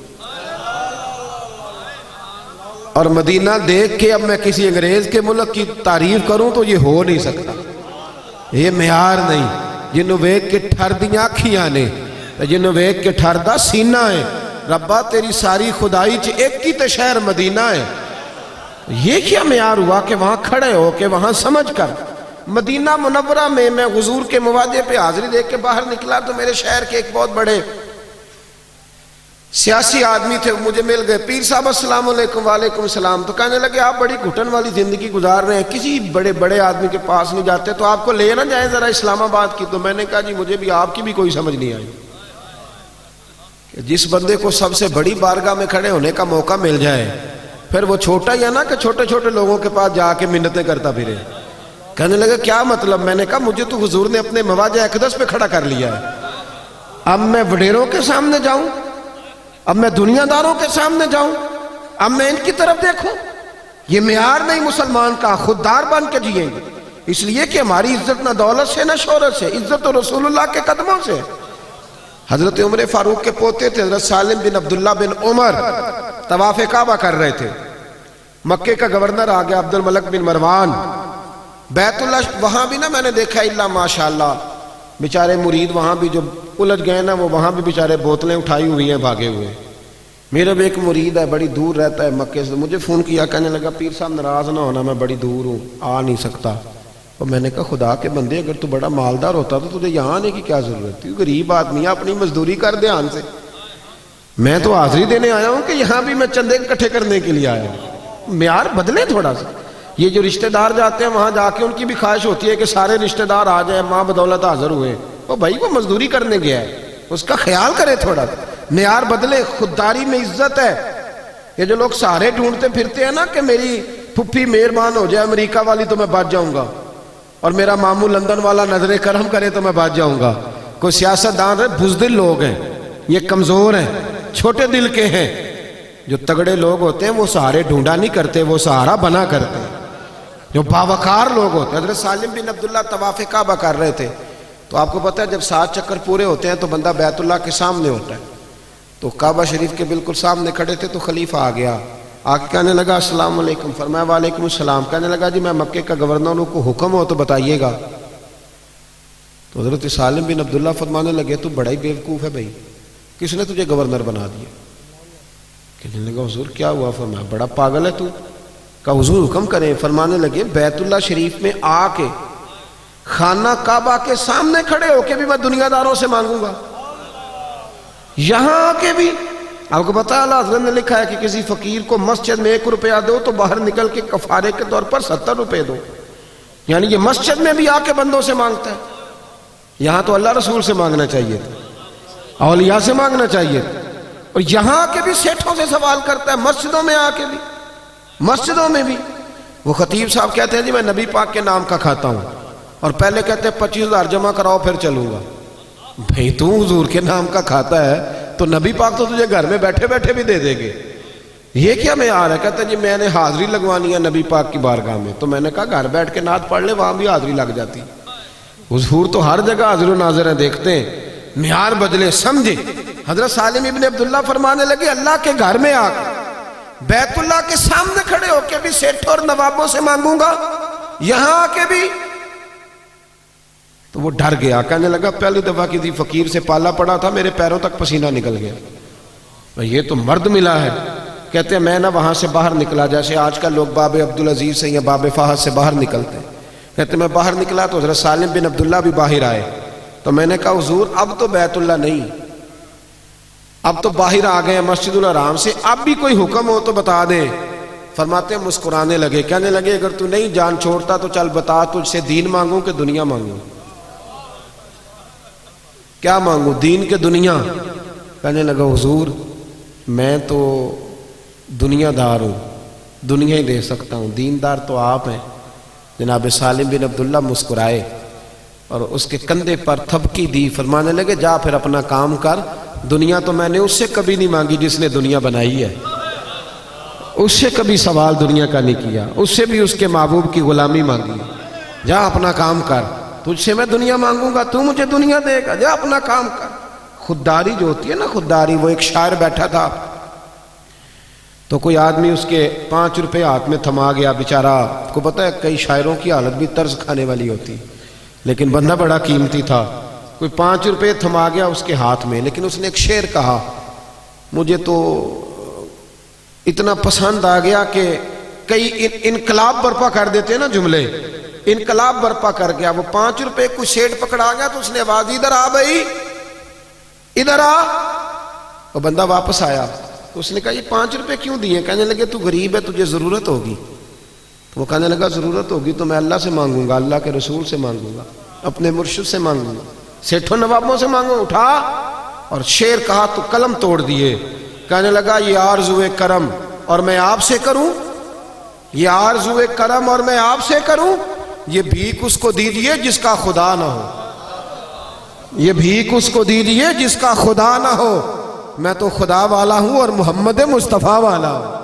S1: اور مدینہ دیکھ کے اب میں کسی انگریز کے ملک کی تعریف کروں تو یہ ہو نہیں سکتا، یہ معیار نہیں۔ جنوں ویکھ کے ٹھر دیاں اکھیاں نے، جنوں ویکھ کے ٹھر دا سینہ ہے، ربا تیری ساری خدائی چ ایک ہی تے شہر مدینہ ہے۔ یہ کیا معیار ہوا کہ وہاں کھڑے ہو کے وہاں سمجھ کر مدینہ منورہ میں حضور کے مواجہ پہ حاضری دیکھ کے باہر نکلا تو میرے شہر کے ایک بہت بڑے سیاسی آدمی تھے، مجھے مل گئے، پیر صاحب السلام علیکم۔ وعلیکم السلام۔ تو کہنے لگے آپ بڑی گھٹن والی زندگی گزار رہے ہیں، کسی بڑے بڑے آدمی کے پاس نہیں جاتے تو آپ کو لے نہ جائیں ذرا اسلام آباد کی؟ تو میں نے کہا جی مجھے بھی آپ کی بھی کوئی سمجھ نہیں آئی کہ جس بندے کو سب سے بڑی بارگاہ میں کھڑے ہونے کا موقع مل جائے پھر وہ چھوٹا ہی ہے نا کہ چھوٹے چھوٹے لوگوں کے پاس جا کے منتیں کرتا پھرے۔ کہنے لگے کیا مطلب؟ میں نے کہا مجھے تو حضور نے اپنے مواجہ اقدس پہ کھڑا کر لیا ہے، اب میں وڈیروں کے سامنے جاؤں، اب میں دنیا داروں کے سامنے جاؤں، اب میں ان کی طرف دیکھوں؟ یہ معیار نہیں مسلمان کا، خوددار بن کے جئیں گے، اس لیے کہ ہماری عزت نہ دولت سے نہ شہرت سے، عزت تو رسول اللہ کے قدموں سے۔ حضرت عمر فاروق کے پوتے تھے حضرت سالم بن عبداللہ بن عمر، طواف کعبہ کر رہے تھے، مکے کا گورنر آ گیا عبد الملک بن مروان، بیت اللہ وہاں بھی نا میں نے دیکھا اللہ ماشاءاللہ بیچارے مرید وہاں بھی جو الجھ گئے نا وہ وہاں بھی بیچارے بوتلیں اٹھائی ہوئی ہیں بھاگے ہوئے۔ میرا بھی ایک مرید ہے بڑی دور رہتا ہے مکے سے، مجھے فون کیا کہنے لگا پیر صاحب ناراض نہ ہونا میں بڑی دور ہوں آ نہیں سکتا۔ اور میں نے کہا خدا کے بندے اگر تو بڑا مالدار ہوتا تو تجھے یہاں آنے کی کیا ضرورت تھی؟ غریب آدمی ہے، اپنی مزدوری کر دھیان سے، میں تو حاضری دینے آیا ہوں کہ یہاں بھی میں چندے اکٹھے کرنے کے لیے آیا ہوں۔ معیار بدلے تھوڑا سا۔ یہ جو رشتہ دار جاتے ہیں وہاں جا کے ان کی بھی خواہش ہوتی ہے کہ سارے رشتہ دار آ جائیں، ماں بدولت حاضر ہوئے، وہ بھائی وہ مزدوری کرنے گیا ہے، اس کا خیال کرے تھوڑا سا، معیار بدلے۔ خودداری میں عزت ہے۔ یہ جو لوگ سہارے ڈھونڈتے پھرتے ہیں نا کہ میری پھپھی مہربان ہو جائے امریکہ والی تو میں بچ جاؤں گا، اور میرا ماموں لندن والا نظر کرم کرے تو میں بچ جاؤں گا، کوئی سیاست دان ہے، بزدل لوگ ہیں، یہ کمزور ہیں، چھوٹے دل کے ہیں۔ جو تگڑے لوگ ہوتے ہیں وہ سہارے ڈھونڈا نہیں کرتے، وہ سہارا بنا کرتے ہیں۔ جو باوقار لوگ ہوتے ہیں، حضرت سالم بن عبداللہ طواف کعبہ کر رہے تھے تو آپ کو پتہ ہے جب 7 چکر پورے ہوتے ہیں تو بندہ بیت اللہ کے سامنے ہوتا ہے، تو کعبہ شریف کے بالکل سامنے کھڑے تھے تو خلیفہ آ گیا، آ کے کہنے لگا السلام علیکم، فرمایا وعلیکم السلام۔ کہنے لگا جی میں مکے کا گورنر ہوں، کو حکم ہو تو بتائیے گا۔ تو حضرت سالم بن عبداللہ فرمانے لگے تو بڑا ہی بیوقوف ہے بھائی، کس نے تجھے گورنر بنا دیا؟ کہنے لگا حضور کیا ہوا؟ فرمایا بڑا پاگل ہے تو۔ کہا حضور حکم کریں۔ فرمانے لگے بیت اللہ شریف میں آ کے خانہ کعبہ کے سامنے کھڑے ہو کے بھی میں دنیا داروں سے مانگوں گا، یہاں آ کے بھی۔ آپ کو پتا اللہ حضرت نے لکھا ہے کہ کسی فقیر کو مسجد میں 1 روپیہ دو تو باہر نکل کے کفارے کے طور پر 70 روپے دو، یعنی یہ مسجد میں بھی آ کے بندوں سے مانگتا ہے۔ یہاں تو اللہ رسول سے مانگنا چاہیے تھا، اولیاء سے مانگنا چاہیے تھا، اور یہاں آ کے بھی سیٹھوں سے سوال کرتا ہے، مسجدوں میں آ کے بھی، مسجدوں میں بھی۔ وہ خطیب صاحب کہتے ہیں جی میں نبی پاک کے نام کا کھاتا ہوں، اور پہلے کہتے ہیں 25,000 جمع کراؤ پھر چلوں گا۔ بھئی تو حضور کے نام کا کھاتا ہے تو نبی پاک تو تجھے گھر میں بیٹھے بیٹھے بھی دے دے گے، یہ کیا معیار ہے؟ کہتے ہیں جی میں نے حاضری لگوانی ہے نبی پاک کی بارگاہ میں۔ تو میں نے کہا گھر بیٹھ کے نعت پڑھ لے، وہاں بھی حاضری لگ جاتی۔ حضور تو ہر جگہ حاضر و ناظر ہیں، دیکھتے ہیں، معیار بدلے، سمجھے۔ حضرت سالم ابن عبداللہ فرمانے لگے اللہ کے گھر میں آ کے بیت اللہ کے سامنے کھڑے ہو کے بھی سیٹھوں اور نوابوں سے مانگوں گا، یہاں آ کے بھی۔ تو وہ ڈر گیا، کہنے لگا پہلی دفعہ کسی فقیر سے پالا پڑا تھا، میرے پیروں تک پسینہ نکل گیا، یہ تو مرد ملا ہے۔ کہتے ہیں میں نہ وہاں سے باہر نکلا جیسے آج کل لوگ باب عبدالعزیز سے یا باب فہد سے باہر نکلتے ہیں۔ کہتے ہیں میں باہر نکلا تو حضرت سالم بن عبداللہ بھی باہر آئے، تو میں نے کہا حضور اب تو بیت اللہ نہیں، اب تو باہر آ گئے مسجد الحرام سے، اب بھی کوئی حکم ہو تو بتا دیں۔ فرماتے ہیں مسکرانے لگے، کہنے لگے اگر تو نہیں جان چھوڑتا تو چل بتا تجھ سے دین مانگوں کہ دنیا مانگوں؟ کیا مانگوں، دین کے دنیا؟ کہنے لگا حضور میں تو دنیا دار ہوں، دنیا ہی دے سکتا ہوں، دیندار تو آپ ہیں۔ جناب سالم بن عبداللہ مسکرائے اور اس کے کندھے پر تھپکی دی، فرمانے لگے جا پھر اپنا کام کر، دنیا تو میں نے اس سے کبھی نہیں مانگی جس نے دنیا بنائی ہے، اس سے کبھی سوال دنیا کا نہیں کیا، اس سے بھی اس کے محبوب کی غلامی مانگی، جا اپنا کام کر، تجھ سے میں دنیا مانگوں گا تو مجھے دنیا دے گا، جا اپنا کام کر۔ خودداری جو ہوتی ہے نا، خودداری، وہ ایک شاعر بیٹھا تھا تو کوئی آدمی اس کے 5 روپے ہاتھ میں تھما گیا، بیچارہ کو پتہ ہے کئی شاعروں کی حالت بھی طرز کھانے والی ہوتی، لیکن بندہ بڑا قیمتی تھا، کوئی 5 روپے تھما گیا اس کے ہاتھ میں، لیکن اس نے ایک شعر کہا مجھے تو اتنا پسند آ گیا کہ کئی انقلاب برپا کر دیتے ہیں نا جملے، انقلاب برپا کر گیا۔ وہ 5 روپے کوئی سیٹ پکڑا گیا تو اس نے آواز ادھر آ بھائی، ادھر آ۔ وہ بندہ واپس آیا تو اس نے کہا یہ 5 روپے کیوں دیے؟ کہنے لگے تو غریب ہے، تجھے ضرورت ہوگی۔ تو وہ کہنے لگا ضرورت ہوگی تو میں اللہ سے مانگوں گا، اللہ کے رسول سے مانگوں گا، اپنے مرشد سے مانگوں گا، سیٹھوں نوابوں سے مانگوں۔ اٹھا اور شعر کہا تو قلم توڑ دیے، کہنے لگا یہ آرزوئے کرم اور میں آپ سے کروں، یہ آرزوئے کرم اور میں آپ سے کروں، یہ بھیک اس کو دیجئے جس کا خدا نہ ہو، یہ بھیک اس کو دیجئے جس کا خدا نہ ہو، میں تو خدا والا ہوں اور محمد مصطفیٰ والا ہوں،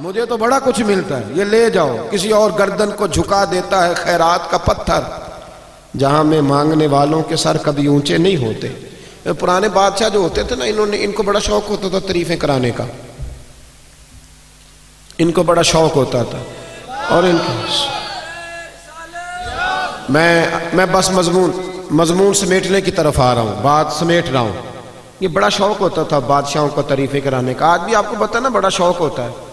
S1: مجھے تو بڑا کچھ ملتا ہے، یہ لے جاؤ۔ کسی اور گردن کو جھکا دیتا ہے خیرات کا پتھر، جہاں میں مانگنے والوں کے سر کبھی اونچے نہیں ہوتے۔ پرانے بادشاہ جو ہوتے تھے نا، ان کو بڑا شوق ہوتا تھا تعریفیں کرانے کا، ان کو بڑا شوق ہوتا تھا، اور ان کو میں بس مضمون سمیٹنے کی طرف آ رہا ہوں، بات سمیٹ رہا ہوں۔ یہ بڑا شوق ہوتا تھا بادشاہوں کو تعریفیں کرانے کا، آج بھی آپ کو پتہ نا بڑا شوق ہوتا ہے۔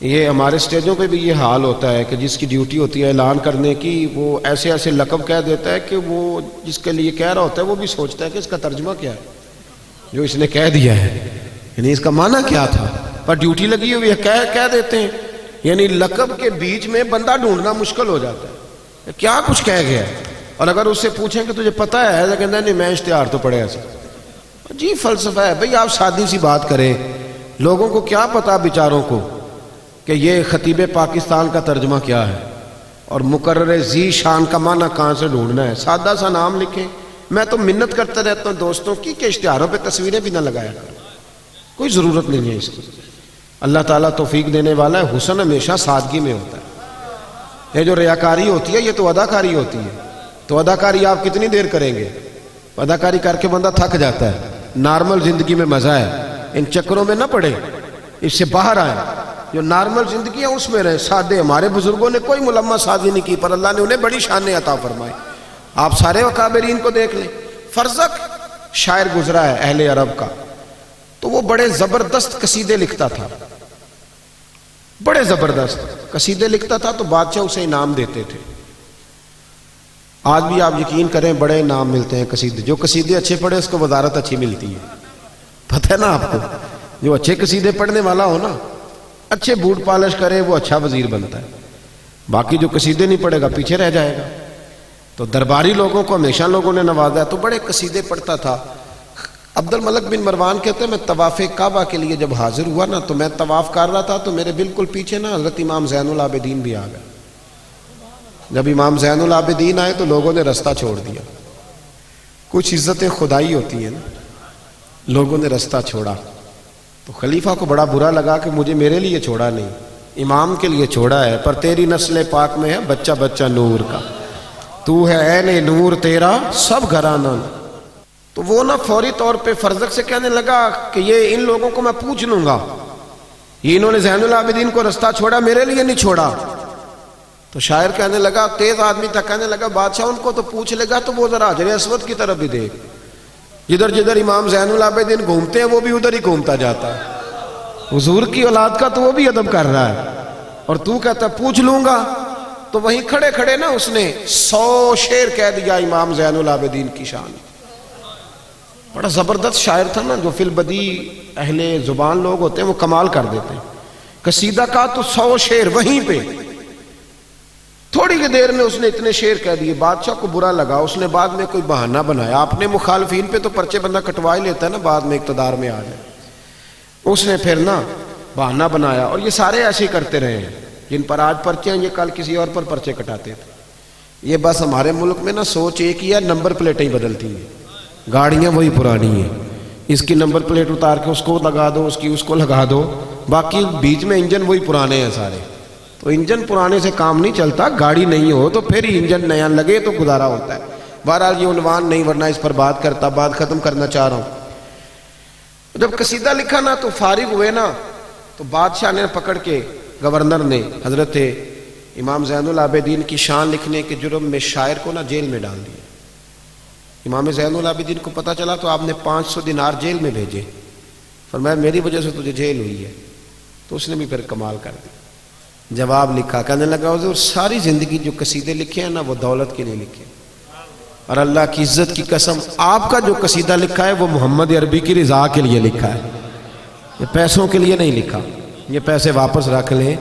S1: یہ ہمارے سٹیجوں پہ بھی یہ حال ہوتا ہے کہ جس کی ڈیوٹی ہوتی ہے اعلان کرنے کی، وہ ایسے ایسے لقب کہہ دیتا ہے کہ وہ جس کے لیے کہہ رہا ہوتا ہے وہ بھی سوچتا ہے کہ اس کا ترجمہ کیا ہے جو اس نے کہہ دیا ہے، یعنی اس کا معنی کیا تھا، پر ڈیوٹی لگی ہوئی ہے کہہ دیتے ہیں، یعنی لقب کے بیچ میں بندہ ڈھونڈنا مشکل ہو جاتا ہے کیا کچھ کہہ گیا۔ اور اگر اس سے پوچھیں کہ تجھے پتہ ہے تو کہتا ہے نہیں میں اشتہار تو پڑھے ایسا۔ جی فلسفہ ہے بھئی، آپ سادی سی بات کریں، لوگوں کو کیا پتا بیچاروں کو کہ یہ خطیب پاکستان کا ترجمہ کیا ہے اور مقرر ذی شان کا معنی کہاں سے ڈھونڈنا ہے۔ سادہ سا نام لکھیں، میں تو منت کرتا رہتا ہوں دوستوں کی کہ اشتہاروں پہ تصویریں بھی نہ لگایا کرو، کوئی ضرورت نہیں ہے اس کی۔ اللہ تعالیٰ توفیق دینے والا ہے، حسن ہمیشہ سادگی میں ہوتا ہے۔ یہ جو ریاکاری ہوتی ہے یہ تو اداکاری ہوتی ہے، تو اداکاری آپ کتنی دیر کریں گے؟ اداکاری کر کے بندہ تھک جاتا ہے۔ نارمل زندگی میں مزہ ہے، ان چکروں میں نہ پڑے، اس سے باہر آئیں، جو نارمل زندگی ہے اس میں رہے، سادے۔ ہمارے بزرگوں نے کوئی ملمہ سازی نہیں کی، پر اللہ نے انہیں بڑی شانیں عطا فرمائی۔ آپ سارے اکابرین کو دیکھ لیں۔ فرزق شاعر گزرا ہے اہل عرب کا، تو وہ بڑے زبردست قصیدے لکھتا تھا، بڑے زبردست قصیدے لکھتا تھا، تو بادشاہ اسے انعام دیتے تھے۔ آج بھی آپ یقین کریں بڑے انعام ملتے ہیں قصیدے، جو قصیدے اچھے پڑھے اس کو وزارت اچھی ملتی ہے، پتہ ہے نا آپ کو، جو اچھے قصیدے پڑھنے والا ہو نا، اچھے بوٹ پالش کرے وہ اچھا وزیر بنتا ہے، باقی جو قصیدے نہیں پڑھے گا پیچھے رہ جائے گا۔ تو درباری لوگوں کو ہمیشہ لوگوں نے نوازا ہے، تو بڑے قصیدے پڑھتا تھا۔ عبد الملک بن مروان کہتے ہیں میں طواف کعبہ کے لیے جب حاضر ہوا نا، تو میں طواف کر رہا تھا تو میرے بالکل پیچھے نا حضرت امام زین العابدین بھی آ گئے۔ جب امام زین العابدین آئے تو لوگوں نے رستہ چھوڑ دیا۔ کچھ عزتیں خدائی ہوتی ہیں نا، لوگوں نے رستہ چھوڑا، تو خلیفہ کو بڑا برا لگا کہ مجھے میرے لیے چھوڑا نہیں، امام کے لیے چھوڑا ہے، پر تیری نسل پاک میں ہے بچہ بچہ نور کا، تو ہے عین نور تیرا سب گھرانہ۔ تو وہ نا فوری طور پہ فرزق سے کہنے لگا کہ یہ ان لوگوں کو میں پوچھ لوں گا، یہ انہوں نے زین العابدین کو رستہ چھوڑا، میرے لیے نہیں چھوڑا۔ تو شاعر کہنے لگا، تیز آدمی تھا، کہنے لگا بادشاہ ان کو تو پوچھ لے گا تو وہ ذرا حجر اسود کی طرف بھی دیکھ، جدھر جدھر امام زین العابدین گھومتے ہیں وہ بھی ادھر ہی گھومتا جاتا ہے، حضور کی اولاد کا تو وہ بھی ادب کر رہا ہے، اور تو کہتا پوچھ لوں گا۔ تو وہیں کھڑے کھڑے نا اس نے 100 شعر کہہ دیا امام زین العابدین کی شان، بڑا زبردست شاعر تھا نا، جو فی البدی اہل زبان لوگ ہوتے ہیں وہ کمال کر دیتے ہیں. قصیدہ کا تو 100 شعر وہیں پہ، تھوڑی کی دیر میں اس نے اتنے شعر کہہ دیے. بادشاہ کو برا لگا، اس نے بعد میں کوئی بہانہ بنایا. اپنے مخالفین پہ تو پرچے بندہ کٹوا ہی لیتا ہے نا بعد میں اقتدار میں آ جائے. اس نے پھر نا بہانہ بنایا، اور یہ سارے ایسے ہی کرتے رہے ہیں. جن پر آج پرچے ہیں یہ کل کسی اور پر پرچے کٹاتے تھے. یہ بس ہمارے ملک میں نا سوچ ایک ہی ہے، نمبر پلیٹیں ہی بدلتی ہیں، گاڑیاں وہی پرانی ہیں. اس کی نمبر پلیٹ اتار کے اس کو لگا دو، اس کی اس کو لگا دو، باقی بیچ میں انجن وہی پرانے ہیں سارے. تو انجن پرانے سے کام نہیں چلتا، گاڑی نہیں ہو تو پھر ہی انجن نیا لگے تو گزارا ہوتا ہے. بہرحال یہ عنوان نہیں، ورنہ اس پر بات کرتا، بات ختم کرنا چاہ رہا ہوں. جب قصیدہ لکھا نا تو فارغ ہوئے نا تو بادشاہ نے پکڑ کے، گورنر نے حضرت امام زین العابدین کی شان لکھنے کے جرم میں شاعر کو نا جیل میں ڈال دیا. امام زین العابدین کو پتہ چلا تو آپ نے 500 دینار جیل میں بھیجے. فرمایا میری وجہ سے تجھے جیل ہوئی ہے. تو اس نے بھی پھر کمال کر دی، جواب لکھا. کہنے لگا حضور ساری زندگی جو قصیدے لکھے ہیں نا وہ دولت کے لیے لکھے، اور اللہ کی عزت کی قسم آپ کا جو قصیدہ لکھا ہے وہ محمد عربی کی رضا کے لیے لکھا ہے، یہ پیسوں کے لیے نہیں لکھا. یہ پیسے واپس رکھ لیں،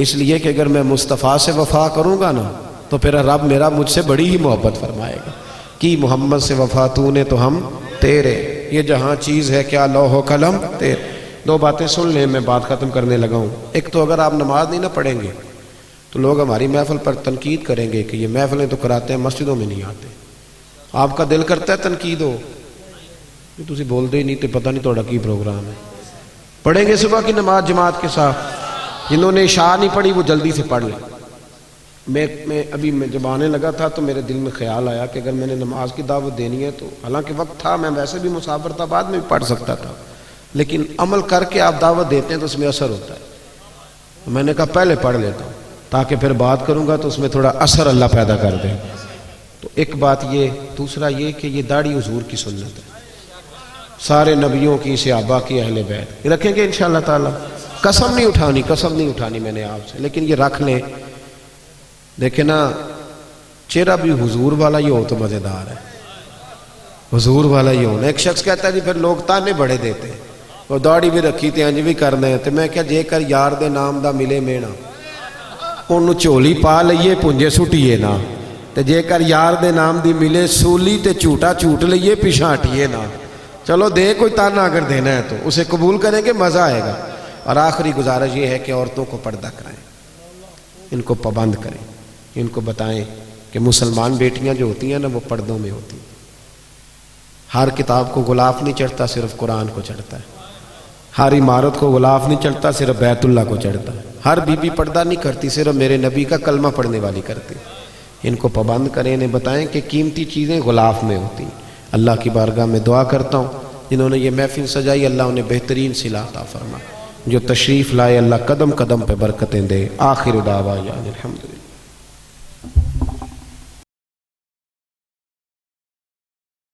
S1: اس لیے کہ اگر میں مصطفیٰ سے وفا کروں گا نا تو پھر رب میرا مجھ سے بڑی ہی محبت فرمائے گا. کی محمد سے وفا تو نے تو ہم تیرے، یہ جہاں چیز ہے کیا لوح و قلم تیرے. 2 باتیں سن لیں، میں بات ختم کرنے لگا ہوں. ایک تو اگر آپ نماز نہیں نہ پڑھیں گے تو لوگ ہماری محفل پر تنقید کریں گے کہ یہ محفلیں تو کراتے ہیں مسجدوں میں نہیں آتے. آپ کا دل کرتا ہے تنقید ہو، تسی بولتے ہی نہیں تو پتہ نہیں تھوڑا کی پروگرام ہے. پڑھیں گے صبح کی نماز جماعت کے ساتھ. جنہوں نے عشاء نہیں پڑھی وہ جلدی سے پڑھ لیں. میں جب آنے لگا تھا تو میرے دل میں خیال آیا کہ اگر میں نے نماز کی دعوت دینی ہے تو حالانکہ وقت تھا، میں ویسے بھی مسافر تھا، بعد میں بھی پڑھ سکتا تھا، لیکن عمل کر کے آپ دعوت دیتے ہیں تو اس میں اثر ہوتا ہے. میں نے کہا پہلے پڑھ لیتا ہوں تاکہ پھر بات کروں گا تو اس میں تھوڑا اثر اللہ پیدا کر دے. تو ایک بات یہ، دوسرا یہ کہ یہ داڑھی حضور کی سنت ہے، سارے نبیوں کی، صحابہ کی، اہل بیت. یہ رکھیں گے انشاءاللہ تعالی. قسم نہیں اٹھانی میں نے آپ سے، لیکن یہ رکھ لیں. دیکھیں نا چہرہ بھی حضور والا ہی ہو تو مزیدار ہے، حضور والا ہی ہونا. ایک شخص کہتا ہے جی پھر لوگ تانے بڑے دیتے ہیں، وہ داڑھی بھی رکھی تے انج بھی کرنے ہیں. تو میں کیا جے کر یار دے نام دا ملے مینا انہوں چولی پا لئیے پونجے سٹیے نا، تے جے کر یار دے نام دی ملے سولی تے چوٹا چوٹ لئیے پیچھا ہٹیے نا. چلو دے کوئی تانا اگر دینا ہے تو اسے قبول کریں گے، مزہ آئے گا. اور آخری گزارش یہ ہے کہ عورتوں کو پردہ کرائیں، ان کو پابند کریں، ان کو بتائیں کہ مسلمان بیٹیاں جو ہوتی ہیں نا وہ پردوں میں ہوتی ہیں. ہر کتاب کو غلاف نہیں چڑھتا، صرف قرآن کو چڑھتا ہے. ہر عمارت کو غلاف نہیں چڑھتا، صرف بیت اللہ کو چڑھتا ہے. ہر بی بی پردہ نہیں کرتی، صرف میرے نبی کا کلمہ پڑھنے والی کرتی. ان کو پابند کریں، انہیں بتائیں کہ قیمتی چیزیں غلاف میں ہوتی ہیں. اللہ کی بارگاہ میں دعا کرتا ہوں جنہوں نے یہ محفل سجائی اللہ انہیں بہترین صلہ عطا فرما، جو تشریف لائے اللہ قدم قدم پہ برکتیں دے. آخر دعوانا الحمدللہ.